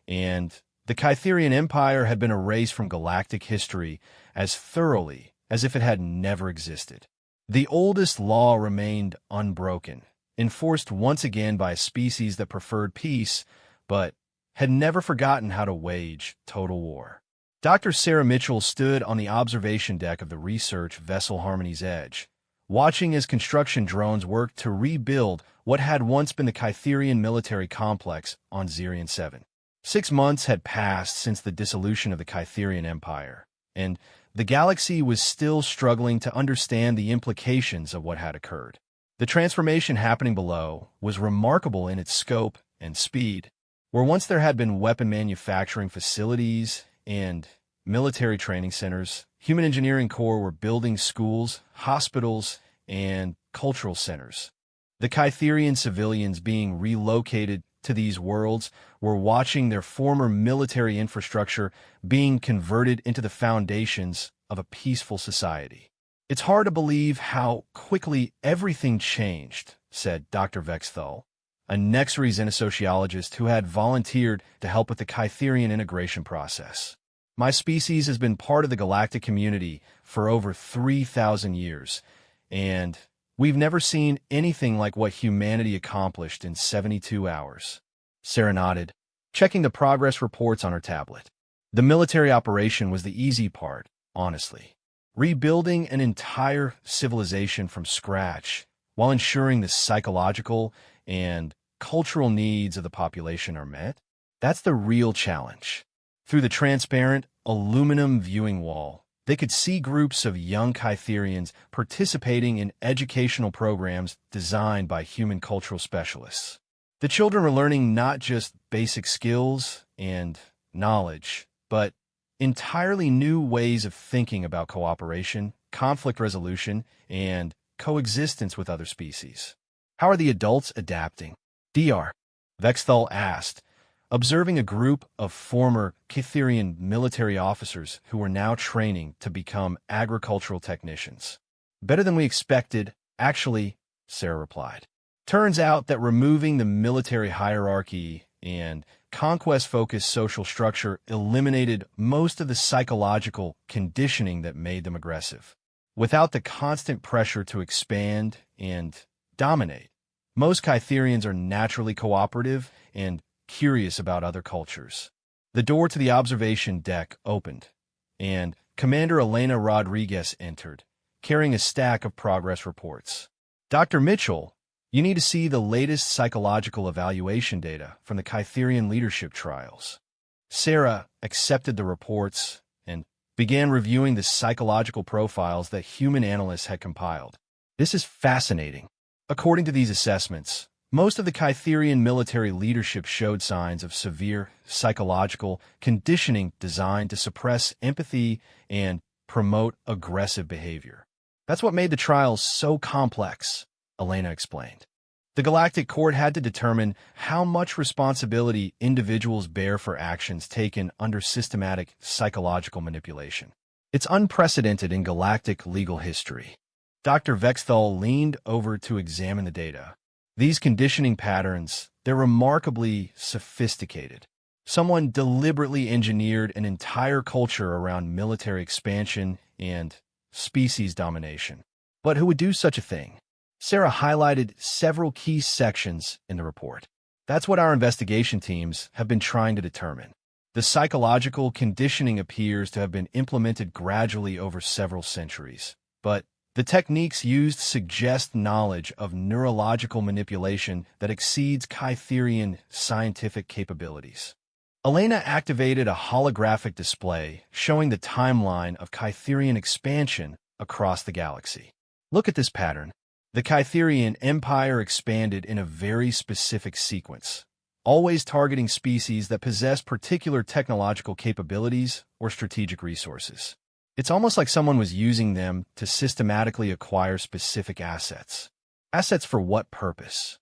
and the Kytherian Empire had been erased from galactic history as thoroughly as if it had never existed. The oldest law remained unbroken, enforced once again by a species that preferred peace, but had never forgotten how to wage total war. Dr. Sarah Mitchell stood on the observation deck of the research vessel Harmony's Edge, watching as construction drones worked to rebuild what had once been the Kytherian military complex on Zirion 7. 6 months had passed since the dissolution of the Kytherian Empire, and the galaxy was still struggling to understand the implications of what had occurred. The transformation happening below was remarkable in its scope and speed. Where once there had been weapon manufacturing facilities and military training centers, human engineering corps were building schools, hospitals, and cultural centers. The Kytherian civilians being relocated to these worlds were watching their former military infrastructure being converted into the foundations of a peaceful society. "It's hard to believe how quickly everything changed," said Dr. Vexthal, a Nexaries sociologist who had volunteered to help with the Kytherian integration process. "My species has been part of the galactic community for over 3,000 years, and we've never seen anything like what humanity accomplished in 72 hours. Sarah nodded, checking the progress reports on her tablet. The military operation was the easy part, honestly. Rebuilding an entire civilization from scratch while ensuring the psychological and cultural needs of the population are met, that's the real challenge." Through the transparent aluminum viewing wall, they could see groups of young Kytherians participating in educational programs designed by human cultural specialists. The children were learning not just basic skills and knowledge, but entirely new ways of thinking about cooperation, conflict resolution, and coexistence with other species. "How are the adults adapting?" Dr. Vexthal asked, observing a group of former Kytherian military officers who were now training to become agricultural technicians. "Better than we expected, actually," Sarah replied. "Turns out that removing the military hierarchy and conquest-focused social structure eliminated most of the psychological conditioning that made them aggressive. Without the constant pressure to expand and dominate, most Kytherians are naturally cooperative and curious about other cultures." The door to the observation deck opened, and Commander Elena Rodriguez entered, carrying a stack of progress reports. "Dr. Mitchell, you need to see the latest psychological evaluation data from the Kytherian leadership trials." Sarah accepted the reports and began reviewing the psychological profiles that human analysts had compiled. "This is fascinating. According to these assessments, most of the Kytherian military leadership showed signs of severe psychological conditioning designed to suppress empathy and promote aggressive behavior. That's what made the trials so complex," Elena explained. "The Galactic Court had to determine how much responsibility individuals bear for actions taken under systematic psychological manipulation. It's unprecedented in galactic legal history." Dr. Vexthal leaned over to examine the data. "These conditioning patterns, they're remarkably sophisticated. Someone deliberately engineered an entire culture around military expansion and species domination. But who would do such a thing?" Sarah highlighted several key sections in the report. "That's what our investigation teams have been trying to determine. The psychological conditioning appears to have been implemented gradually over several centuries, but the techniques used suggest knowledge of neurological manipulation that exceeds Kytherian scientific capabilities." Elena activated a holographic display showing the timeline of Kytherian expansion across the galaxy. "Look at this pattern. The Kytherian Empire expanded in a very specific sequence, always targeting species that possess particular technological capabilities or strategic resources. It's almost like someone was using them to systematically acquire specific assets. Assets for what purpose?"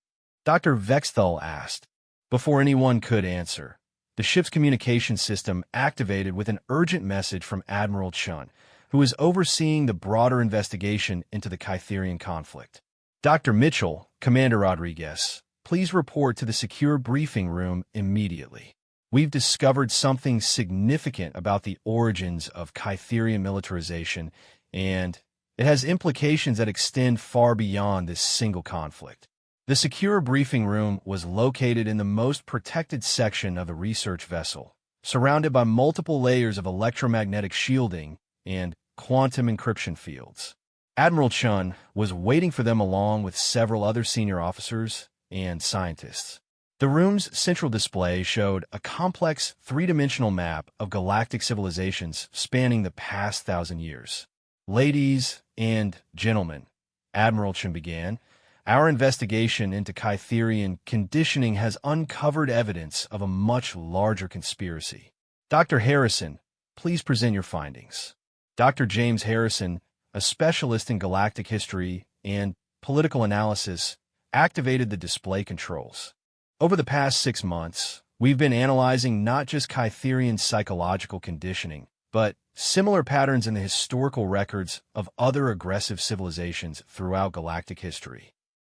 Dr. Vexthal asked. Before anyone could answer, the ship's communication system activated with an urgent message from Admiral Chun, who was overseeing the broader investigation into the Kytherian conflict. Dr. Mitchell, Commander Rodriguez, please report to the secure briefing room immediately. We've discovered something significant about the origins of Kytherian militarization, and it has implications that extend far beyond this single conflict. The secure briefing room was located in the most protected section of the research vessel, surrounded by multiple layers of electromagnetic shielding and quantum encryption fields. Admiral Chun was waiting for them along with several other senior officers and scientists. The room's central display showed a complex three-dimensional map of galactic civilizations spanning the past 1,000 years. Ladies and gentlemen, Admiral Chun began, our investigation into Kytherian conditioning has uncovered evidence of a much larger conspiracy. Dr. Harrison, please present your findings. Dr. James Harrison, a specialist in galactic history and political analysis, activated the display controls. Over the past 6 months, we've been analyzing not just Kytherian psychological conditioning, but similar patterns in the historical records of other aggressive civilizations throughout galactic history.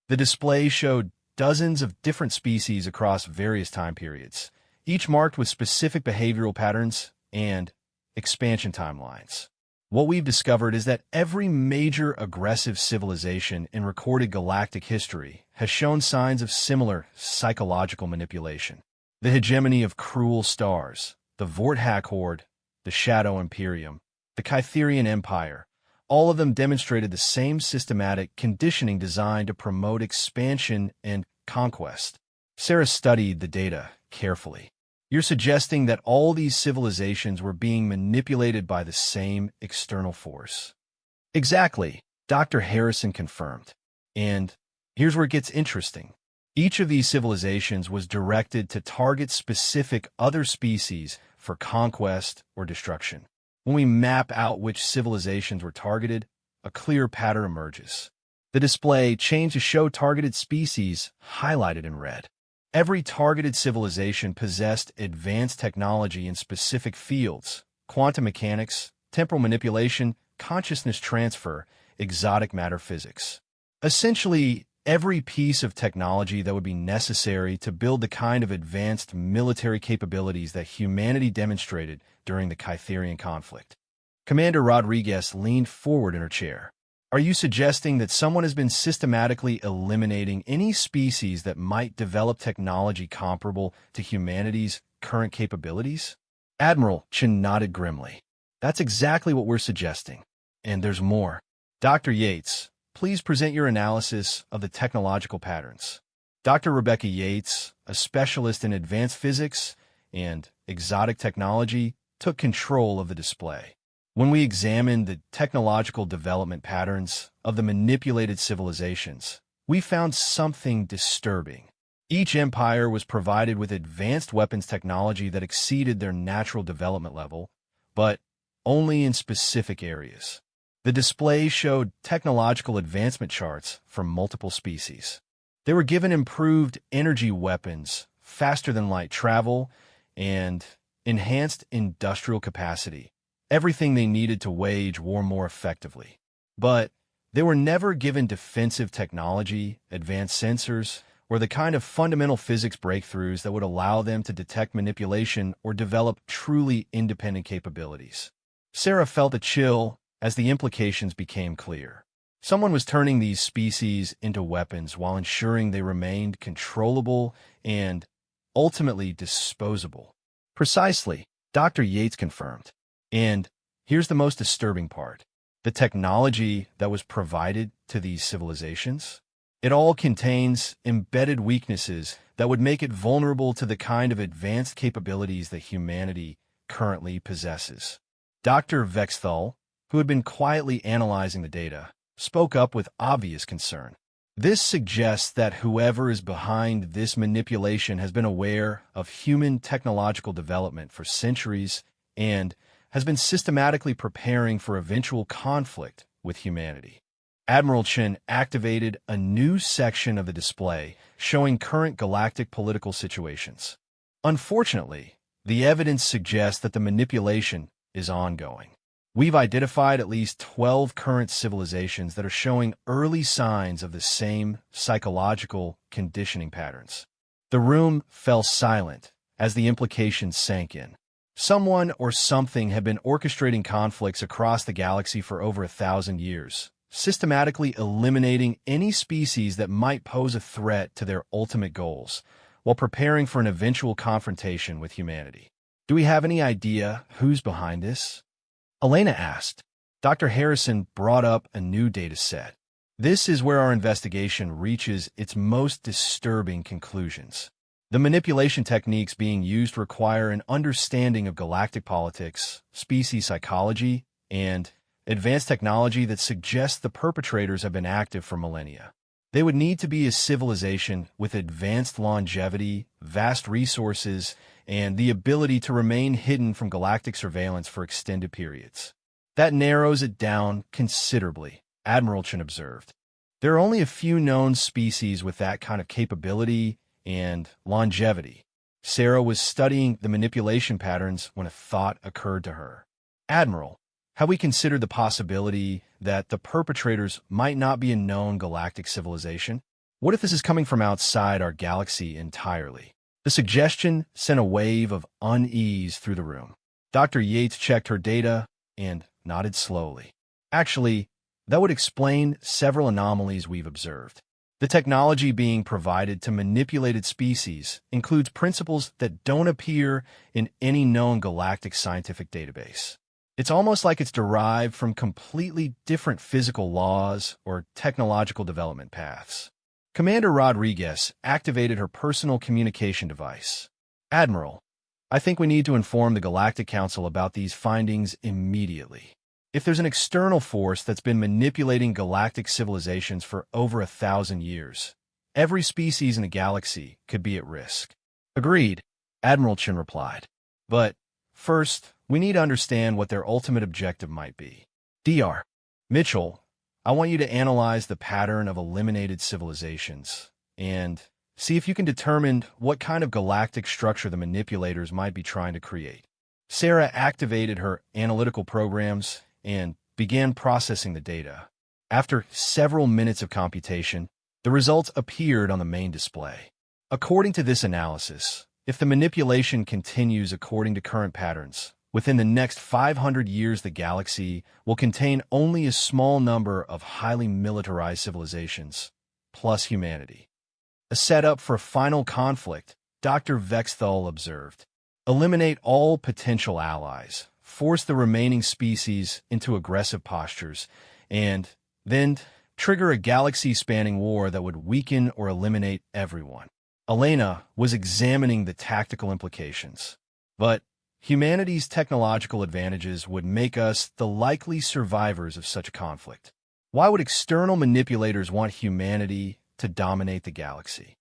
The display showed dozens of different species across various time periods, each marked with specific behavioral patterns and expansion timelines. What we've discovered is that every major aggressive civilization in recorded galactic history has shown signs of similar psychological manipulation. The hegemony of cruel stars, the Vorthak Horde, the Shadow Imperium, the Kytherian Empire, all of them demonstrated the same systematic conditioning designed to promote expansion and conquest. Sarah studied the data carefully. You're suggesting that all these civilizations were being manipulated by the same external force. Exactly, Dr. Harrison confirmed. And here's where it gets interesting. Each of these civilizations was directed to target specific other species for conquest or destruction. When we map out which civilizations were targeted, a clear pattern emerges. The display changed to show targeted species highlighted in red. Every targeted civilization possessed advanced technology in specific fields: quantum mechanics, temporal manipulation, consciousness transfer, exotic matter physics. Essentially, every piece of technology that would be necessary to build the kind of advanced military capabilities that humanity demonstrated during the Kytherian conflict. Commander Rodriguez leaned forward in her chair. Are you suggesting that someone has been systematically eliminating any species that might develop technology comparable to humanity's current capabilities? Admiral Chin nodded grimly. That's exactly what we're suggesting. And there's more. Dr. Yates, please present your analysis of the technological patterns. Dr. Rebecca Yates, a specialist in advanced physics and exotic technology, took control of the display. When we examined the technological development patterns of the manipulated civilizations, we found something disturbing. Each empire was provided with advanced weapons technology that exceeded their natural development level, but only in specific areas. The display showed technological advancement charts for multiple species. They were given improved energy weapons, faster-than-light travel, and enhanced industrial capacity. Everything they needed to wage war more effectively. But they were never given defensive technology, advanced sensors, or the kind of fundamental physics breakthroughs that would allow them to detect manipulation or develop truly independent capabilities. Sarah felt a chill as the implications became clear. Someone was turning these species into weapons while ensuring they remained controllable and ultimately disposable. Precisely, Dr. Yates confirmed. And here's the most disturbing part. The technology that was provided to these civilizations, it all contains embedded weaknesses that would make it vulnerable to the kind of advanced capabilities that humanity currently possesses. Dr. Vexthal, who had been quietly analyzing the data, spoke up with obvious concern. This suggests that whoever is behind this manipulation has been aware of human technological development for centuries and has been systematically preparing for eventual conflict with humanity. Admiral Chen activated a new section of the display showing current galactic political situations. Unfortunately, the evidence suggests that the manipulation is ongoing. We've identified at least 12 current civilizations that are showing early signs of the same psychological conditioning patterns. The room fell silent as the implications sank in. Someone or something had been orchestrating conflicts across the galaxy for over 1,000 years, systematically eliminating any species that might pose a threat to their ultimate goals, while preparing for an eventual confrontation with humanity. Do we have any idea who's behind this? Elena asked. Dr. Harrison brought up a new data set. This is where our investigation reaches its most disturbing conclusions. The manipulation techniques being used require an understanding of galactic politics, species psychology, and advanced technology that suggests the perpetrators have been active for millennia. They would need to be a civilization with advanced longevity, vast resources, and the ability to remain hidden from galactic surveillance for extended periods. That narrows it down considerably, Admiral Chen observed. There are only a few known species with that kind of capability and longevity. Sarah was studying the manipulation patterns when a thought occurred to her. Admiral, have we considered the possibility that the perpetrators might not be a known galactic civilization? What if this is coming from outside our galaxy entirely? The suggestion sent a wave of unease through the room. Dr. Yates checked her data and nodded slowly. Actually, that would explain several anomalies we've observed. The technology being provided to manipulated species includes principles that don't appear in any known galactic scientific database. It's almost like it's derived from completely different physical laws or technological development paths. Commander Rodriguez activated her personal communication device. Admiral, I think we need to inform the Galactic Council about these findings immediately. If there's an external force that's been manipulating galactic civilizations for over 1,000 years, every species in the galaxy could be at risk. Agreed, Admiral Chen replied. But first, we need to understand what their ultimate objective might be. Dr. Mitchell, I want you to analyze the pattern of eliminated civilizations and see if you can determine what kind of galactic structure the manipulators might be trying to create. Sarah activated her analytical programs and began processing the data. After several minutes of computation, the results appeared on the main display. According to this analysis, if the manipulation continues according to current patterns, within the next 500 years the galaxy will contain only a small number of highly militarized civilizations, plus humanity. A setup for a final conflict, Dr. Vexthal observed. Eliminate all potential allies, force the remaining species into aggressive postures, and then trigger a galaxy-spanning war that would weaken or eliminate everyone. Elena was examining the tactical implications. But humanity's technological advantages would make us the likely survivors of such a conflict. Why would external manipulators want humanity to dominate the galaxy?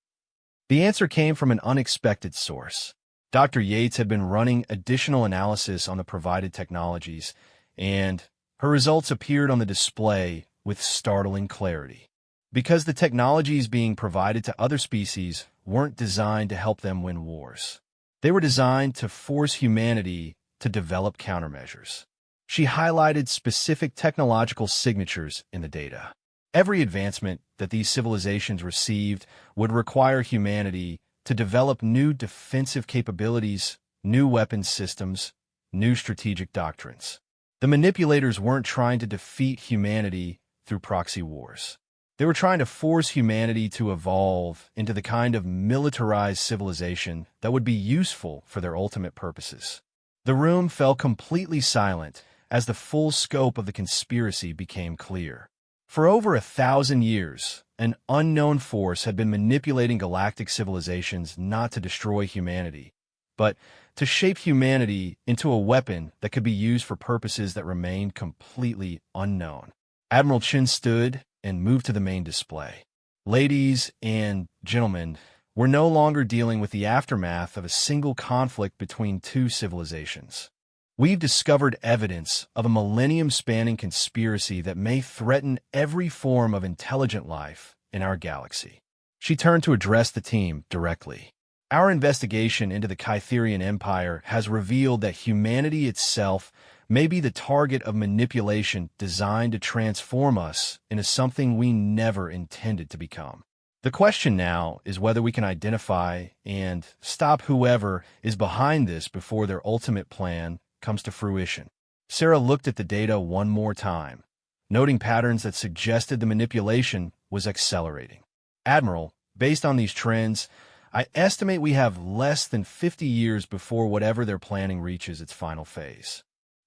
The answer came from an unexpected source. Dr. Yates had been running additional analysis on the provided technologies, and her results appeared on the display with startling clarity. Because the technologies being provided to other species weren't designed to help them win wars. They were designed to force humanity to develop countermeasures. She highlighted specific technological signatures in the data. Every advancement that these civilizations received would require humanity to develop new defensive capabilities, new weapons systems, new strategic doctrines. The manipulators weren't trying to defeat humanity through proxy wars. They were trying to force humanity to evolve into the kind of militarized civilization that would be useful for their ultimate purposes. The room fell completely silent as the full scope of the conspiracy became clear. For over 1,000 years, an unknown force had been manipulating galactic civilizations not to destroy humanity, but to shape humanity into a weapon that could be used for purposes that remained completely unknown. Admiral Chen stood and moved to the main display. Ladies and gentlemen, we're no longer dealing with the aftermath of a single conflict between two civilizations. We've discovered evidence of a millennium-spanning conspiracy that may threaten every form of intelligent life in our galaxy. She turned to address the team directly. Our investigation into the Kytherian Empire has revealed that humanity itself may be the target of manipulation designed to transform us into something we never intended to become. The question now is whether we can identify and stop whoever is behind this before their ultimate plan comes to fruition. Sarah looked at the data one more time, noting patterns that suggested the manipulation was accelerating. Admiral, based on these trends, I estimate we have less than 50 years before whatever they're planning reaches its final phase.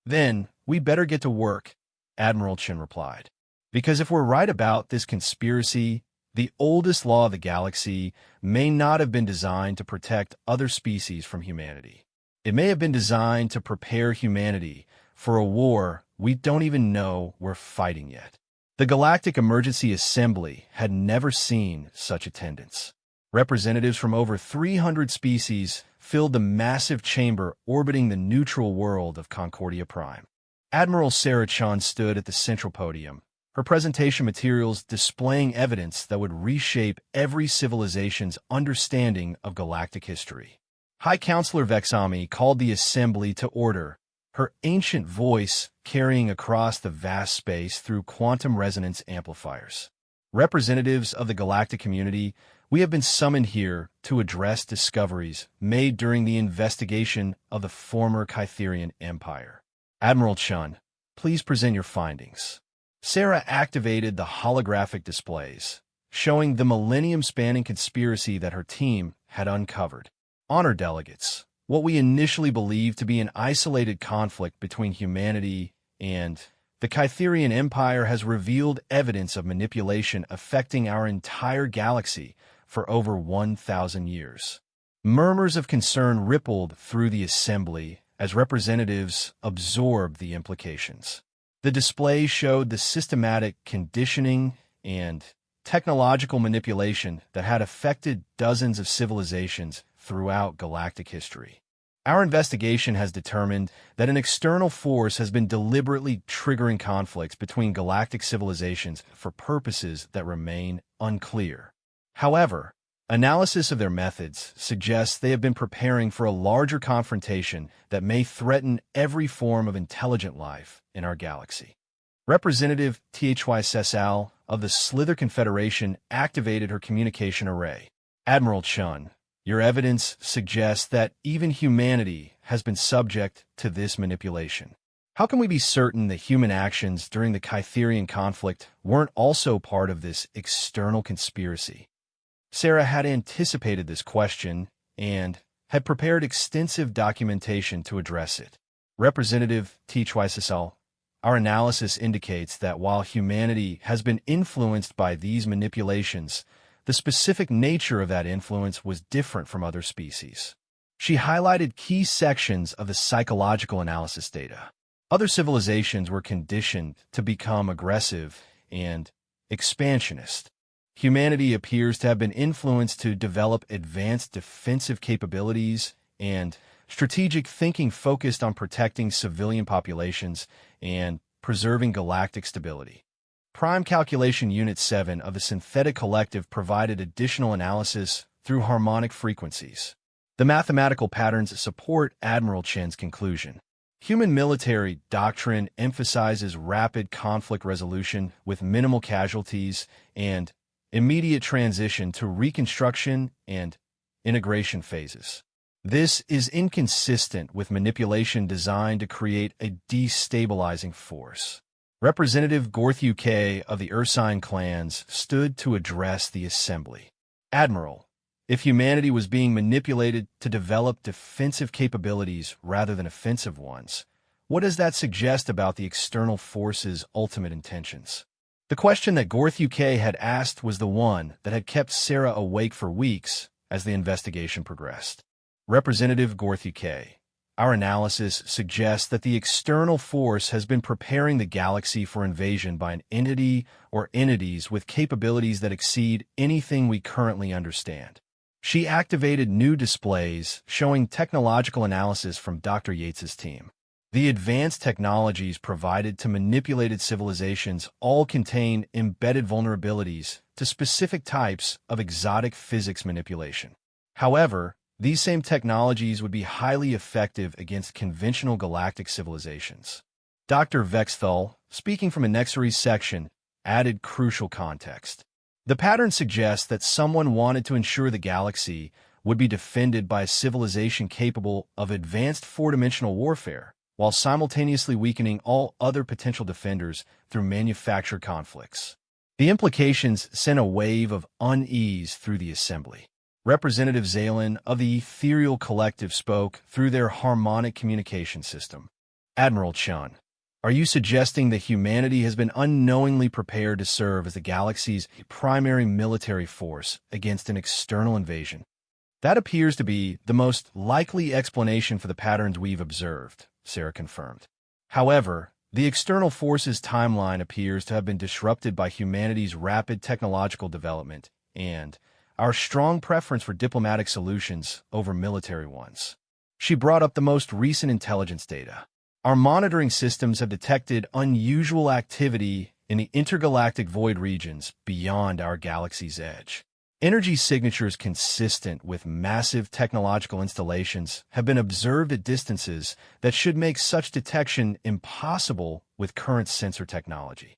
Then, we better get to work, Admiral Chen replied. Because if we're right about this conspiracy, the oldest law of the galaxy may not have been designed to protect other species from humanity. It may have been designed to prepare humanity for a war we don't even know we're fighting yet. The Galactic Emergency Assembly had never seen such attendance. Representatives from over 300 species filled the massive chamber orbiting the neutral world of Concordia Prime. Admiral Sarah Chun stood at the central podium, her presentation materials displaying evidence that would reshape every civilization's understanding of galactic history. High Counselor Vexami called the assembly to order, her ancient voice carrying across the vast space through quantum resonance amplifiers. Representatives of the galactic community, we have been summoned here to address discoveries made during the investigation of the former Kytherian Empire. Admiral Chun, please present your findings. Sarah activated the holographic displays, showing the millennium-spanning conspiracy that her team had uncovered. Honor delegates, what we initially believed to be an isolated conflict between humanity and the Kytherian Empire has revealed evidence of manipulation affecting our entire galaxy for over 1,000 years. Murmurs of concern rippled through the assembly as representatives absorbed the implications. The display showed the systematic conditioning and technological manipulation that had affected dozens of civilizations throughout galactic history. Our investigation has determined that an external force has been deliberately triggering conflicts between galactic civilizations for purposes that remain unclear. However, analysis of their methods suggests they have been preparing for a larger confrontation that may threaten every form of intelligent life in our galaxy. Representative HFY Sesal of the Slither Confederation activated her communication array. Admiral Chun, your evidence suggests that even humanity has been subject to this manipulation. How can we be certain that human actions during the Kytherian conflict weren't also part of this external conspiracy? Sarah had anticipated this question and had prepared extensive documentation to address it. Representative HFY Sesal, our analysis indicates that while humanity has been influenced by these manipulations, the specific nature of that influence was different from other species. She highlighted key sections of the psychological analysis data. Other civilizations were conditioned to become aggressive and expansionist. Humanity appears to have been influenced to develop advanced defensive capabilities and strategic thinking focused on protecting civilian populations and preserving galactic stability. Prime Calculation Unit 7 of the Synthetic Collective provided additional analysis through harmonic frequencies. The mathematical patterns support Admiral Chen's conclusion. Human military doctrine emphasizes rapid conflict resolution with minimal casualties and immediate transition to reconstruction and integration phases. This is inconsistent with manipulation designed to create a destabilizing force. Representative Gorth UK of the Ursine clans stood to address the assembly. Admiral, if humanity was being manipulated to develop defensive capabilities rather than offensive ones, what does that suggest about the external force's ultimate intentions? The question that Gorth UK had asked was the one that had kept Sarah awake for weeks as the investigation progressed. Representative Gorth UK, our analysis suggests that the external force has been preparing the galaxy for invasion by an entity or entities with capabilities that exceed anything we currently understand. She activated new displays showing technological analysis from Dr. Yates's team. The advanced technologies provided to manipulated civilizations all contain embedded vulnerabilities to specific types of exotic physics manipulation. However, these same technologies would be highly effective against conventional galactic civilizations. Dr. Vexthal, speaking from Inexory's section, added crucial context. The pattern suggests that someone wanted to ensure the galaxy would be defended by a civilization capable of advanced four-dimensional warfare, while simultaneously weakening all other potential defenders through manufactured conflicts. The implications sent a wave of unease through the assembly. Representative Zalen of the Ethereal Collective spoke through their harmonic communication system. Admiral Chun, are you suggesting that humanity has been unknowingly prepared to serve as the galaxy's primary military force against an external invasion? That appears to be the most likely explanation for the patterns we've observed, Sarah confirmed. However, the external forces timeline appears to have been disrupted by humanity's rapid technological development and our strong preference for diplomatic solutions over military ones. She brought up the most recent intelligence data. Our monitoring systems have detected unusual activity in the intergalactic void regions beyond our galaxy's edge. Energy signatures consistent with massive technological installations have been observed at distances that should make such detection impossible with current sensor technology.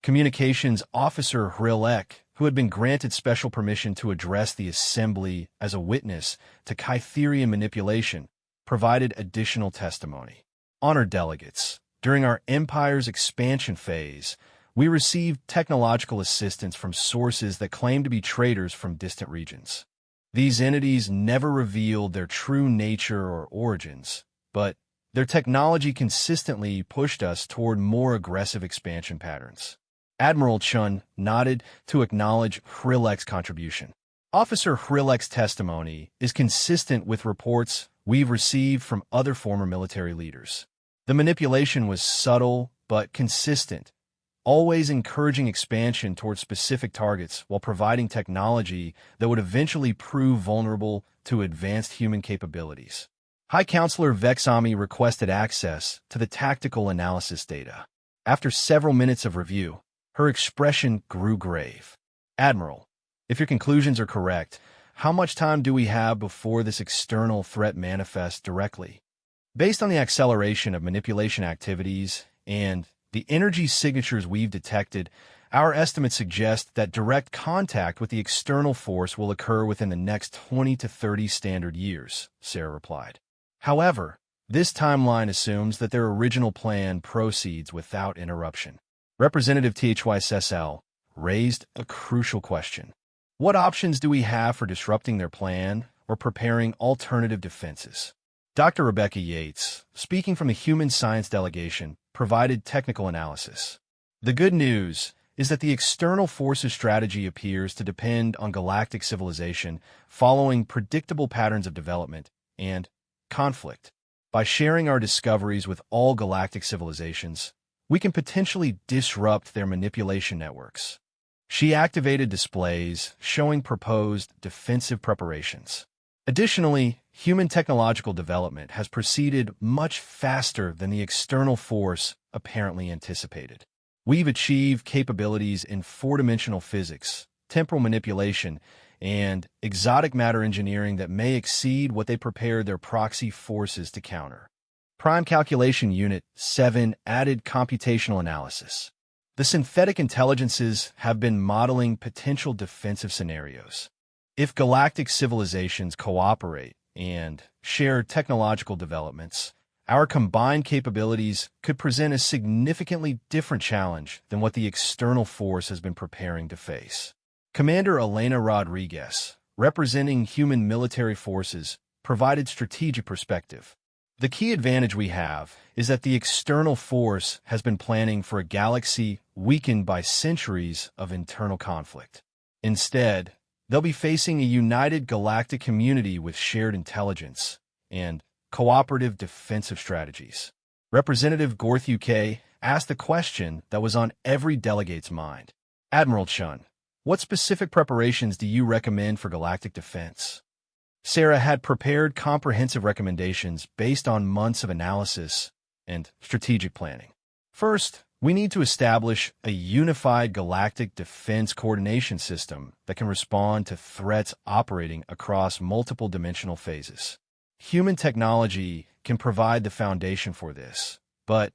Communications Officer Hrilek, who had been granted special permission to address the assembly as a witness to Kytherian manipulation, provided additional testimony. Honored delegates, during our Empire's expansion phase, we received technological assistance from sources that claim to be traders from distant regions. These entities never revealed their true nature or origins, but their technology consistently pushed us toward more aggressive expansion patterns. Admiral Chun nodded to acknowledge Hrilek's contribution. Officer Hrilek's testimony is consistent with reports we've received from other former military leaders. The manipulation was subtle but consistent, always encouraging expansion towards specific targets while providing technology that would eventually prove vulnerable to advanced human capabilities. High Counselor Vexami requested access to the tactical analysis data. After several minutes of review, her expression grew grave. Admiral, if your conclusions are correct, how much time do we have before this external threat manifests directly? Based on the acceleration of manipulation activities and the energy signatures we've detected, our estimates suggest that direct contact with the external force will occur within the next 20 to 30 standard years, Sarah replied. However, this timeline assumes that their original plan proceeds without interruption. Representative HFY Sessel raised a crucial question. What options do we have for disrupting their plan or preparing alternative defenses? Dr. Rebecca Yates, speaking from the Human Science Delegation, provided technical analysis. The good news is that the external forces strategy appears to depend on galactic civilization following predictable patterns of development and conflict. By sharing our discoveries with all galactic civilizations, we can potentially disrupt their manipulation networks. She activated displays showing proposed defensive preparations. Additionally, human technological development has proceeded much faster than the external force apparently anticipated. We've achieved capabilities in four-dimensional physics, temporal manipulation, and exotic matter engineering that may exceed what they prepared their proxy forces to counter. Prime Calculation Unit 7 added computational analysis. The synthetic intelligences have been modeling potential defensive scenarios. If galactic civilizations cooperate and share technological developments, our combined capabilities could present a significantly different challenge than what the external force has been preparing to face. Commander Elena Rodriguez, representing human military forces, provided strategic perspective. The key advantage we have is that the external force has been planning for a galaxy weakened by centuries of internal conflict. Instead, they'll be facing a united galactic community with shared intelligence and cooperative defensive strategies. Representative Gorth UK asked the question that was on every delegate's mind. Admiral Chun, what specific preparations do you recommend for galactic defense? Sarah had prepared comprehensive recommendations based on months of analysis and strategic planning. First, we need to establish a unified galactic defense coordination system that can respond to threats operating across multiple dimensional phases. Human technology can provide the foundation for this, but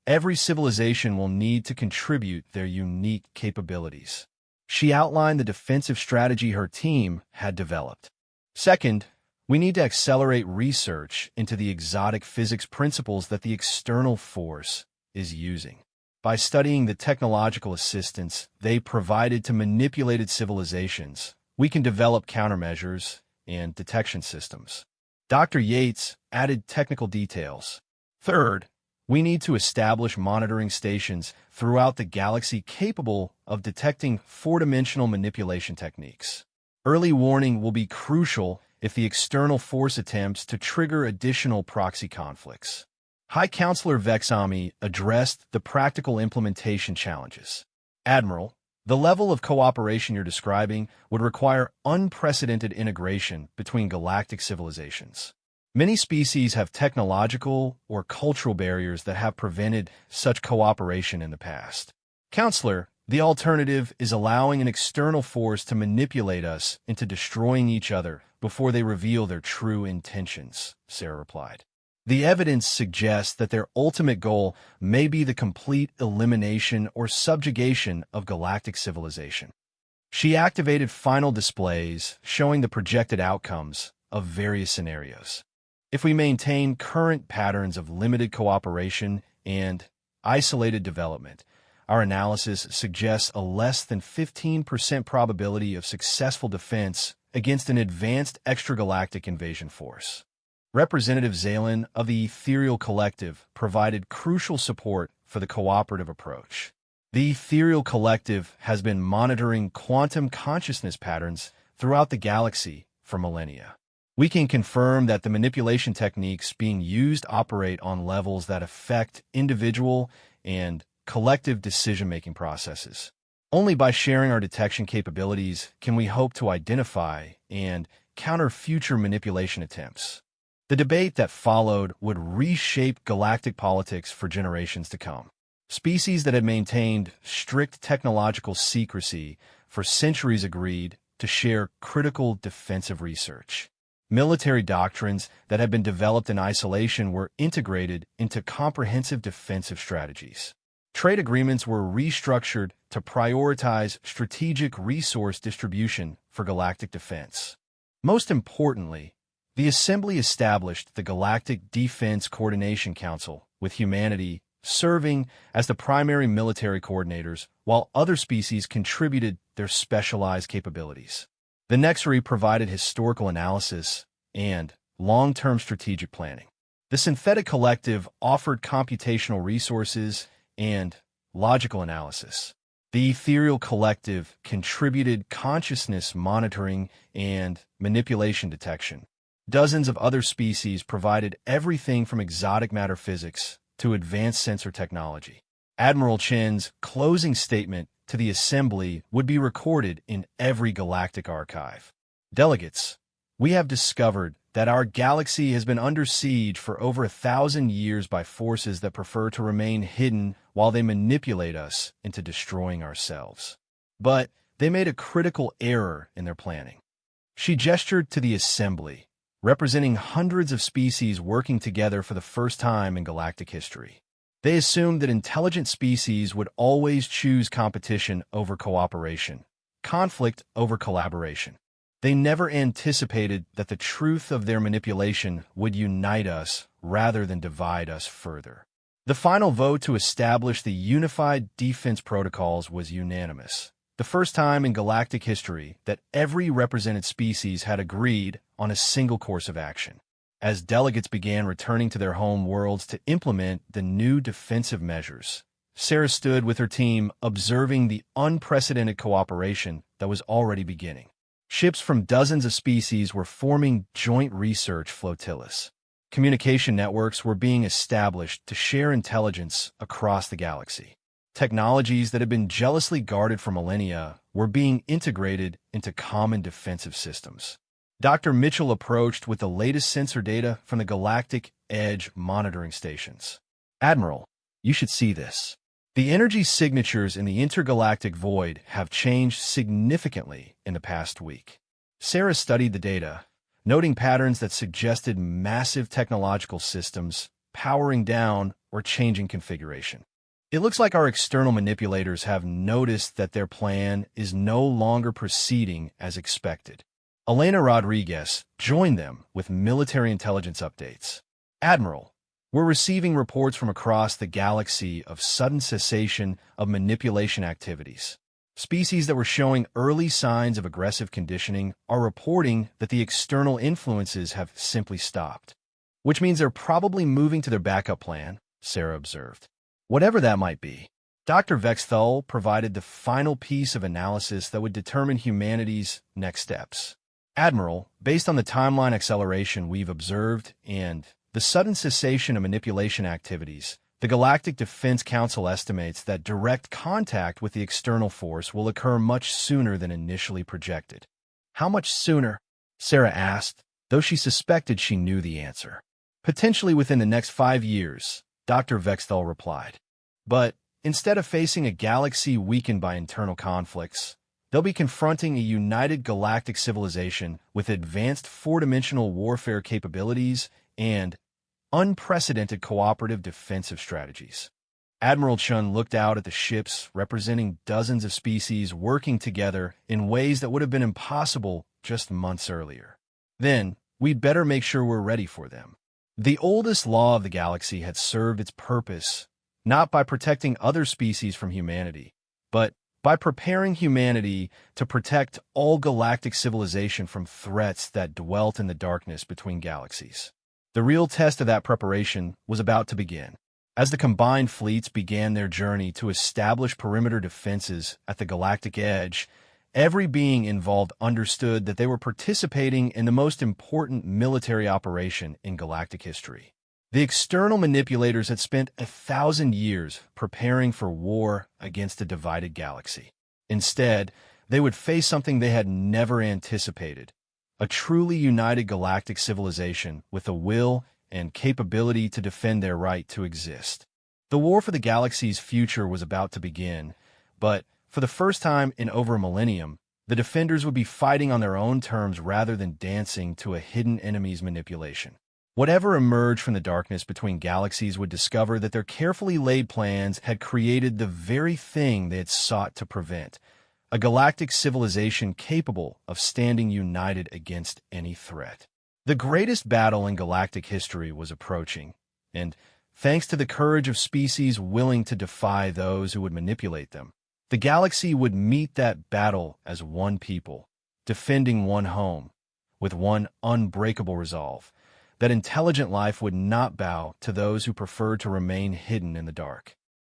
every civilization will need to contribute their unique capabilities. She outlined the defensive strategy her team had developed. Second, we need to accelerate research into the exotic physics principles that the external force is using. By studying the technological assistance they provided to manipulated civilizations, we can develop countermeasures and detection systems. Dr. Yates added technical details. Third, we need to establish monitoring stations throughout the galaxy capable of detecting four-dimensional manipulation techniques. Early warning will be crucial if the external force attempts to trigger additional proxy conflicts. High Counselor Vexami addressed the practical implementation challenges. Admiral, the level of cooperation you're describing would require unprecedented integration between galactic civilizations. Many species have technological or cultural barriers that have prevented such cooperation in the past. Counselor, the alternative is allowing an external force to manipulate us into destroying each other before they reveal their true intentions, Sarah replied. The evidence suggests that their ultimate goal may be the complete elimination or subjugation of galactic civilization. She activated final displays showing the projected outcomes of various scenarios. If we maintain current patterns of limited cooperation and isolated development, our analysis suggests a less than 15% probability of successful defense against an advanced extragalactic invasion force. Representative Zalen of the Ethereal Collective provided crucial support for the cooperative approach. The Ethereal Collective has been monitoring quantum consciousness patterns throughout the galaxy for millennia. We can confirm that the manipulation techniques being used operate on levels that affect individual and collective decision-making processes. Only by sharing our detection capabilities can we hope to identify and counter future manipulation attempts. The debate that followed would reshape galactic politics for generations to come. Species that had maintained strict technological secrecy for centuries agreed to share critical defensive research. Military doctrines that had been developed in isolation were integrated into comprehensive defensive strategies. Trade agreements were restructured to prioritize strategic resource distribution for galactic defense. Most importantly, the Assembly established the Galactic Defense Coordination Council, with humanity serving as the primary military coordinators, while other species contributed their specialized capabilities. The Nexary provided historical analysis and long-term strategic planning. The Synthetic Collective offered computational resources and logical analysis. The Ethereal Collective contributed consciousness monitoring and manipulation detection. Dozens of other species provided everything from exotic matter physics to advanced sensor technology. Admiral Chen's closing statement to the Assembly would be recorded in every galactic archive. Delegates, we have discovered that our galaxy has been under siege for over 1,000 years by forces that prefer to remain hidden while they manipulate us into destroying ourselves. But they made a critical error in their planning. She gestured to the Assembly, representing hundreds of species working together for the first time in galactic history. They assumed that intelligent species would always choose competition over cooperation, conflict over collaboration. They never anticipated that the truth of their manipulation would unite us rather than divide us further. The final vote to establish the Unified Defense Protocols was unanimous, the first time in galactic history that every represented species had agreed on a single course of action. As delegates began returning to their home worlds to implement the new defensive measures, Sarah stood with her team observing the unprecedented cooperation that was already beginning. Ships from dozens of species were forming joint research flotillas. Communication networks were being established to share intelligence across the galaxy. Technologies that had been jealously guarded for millennia were being integrated into common defensive systems. Dr. Mitchell approached with the latest sensor data from the Galactic Edge monitoring stations. Admiral, you should see this. The energy signatures in the intergalactic void have changed significantly in the past week. Sarah studied the data, noting patterns that suggested massive technological systems powering down or changing configuration. It looks like our external manipulators have noticed that their plan is no longer proceeding as expected. Elena Rodriguez joined them with military intelligence updates. Admiral, we're receiving reports from across the galaxy of sudden cessation of manipulation activities. Species that were showing early signs of aggressive conditioning are reporting that the external influences have simply stopped, which means they're probably moving to their backup plan, Sarah observed. Whatever that might be, Dr. Vexthal provided the final piece of analysis that would determine humanity's next steps. Admiral, based on the timeline acceleration we've observed and the sudden cessation of manipulation activities, the Galactic Defense Council estimates that direct contact with the external force will occur much sooner than initially projected. How much sooner? Sarah asked, though she suspected she knew the answer. Potentially within the next 5 years, Dr. Vexthal replied. But instead of facing a galaxy weakened by internal conflicts, they'll be confronting a united galactic civilization with advanced four-dimensional warfare capabilities and unprecedented cooperative defensive strategies. Admiral Chun looked out at the ships representing dozens of species working together in ways that would have been impossible just months earlier. Then, we'd better make sure we're ready for them. The oldest law of the galaxy had served its purpose, not by protecting other species from humanity, but by preparing humanity to protect all galactic civilization from threats that dwelt in the darkness between galaxies. The real test of that preparation was about to begin. As the combined fleets began their journey to establish perimeter defenses at the galactic edge, every being involved understood that they were participating in the most important military operation in galactic history. The external manipulators had spent 1,000 years preparing for war against a divided galaxy. Instead, they would face something they had never anticipated: a truly united galactic civilization with the will and capability to defend their right to exist. The war for the galaxy's future was about to begin, but for the first time in over a millennium, the defenders would be fighting on their own terms rather than dancing to a hidden enemy's manipulation. Whatever emerged from the darkness between galaxies would discover that their carefully laid plans had created the very thing they had sought to prevent: a galactic civilization capable of standing united against any threat. The greatest battle in galactic history was approaching, and thanks to the courage of species willing to defy those who would manipulate them, the galaxy would meet that battle as one people, defending one home, with one unbreakable resolve: that intelligent life would not bow to those who preferred to remain hidden in the dark.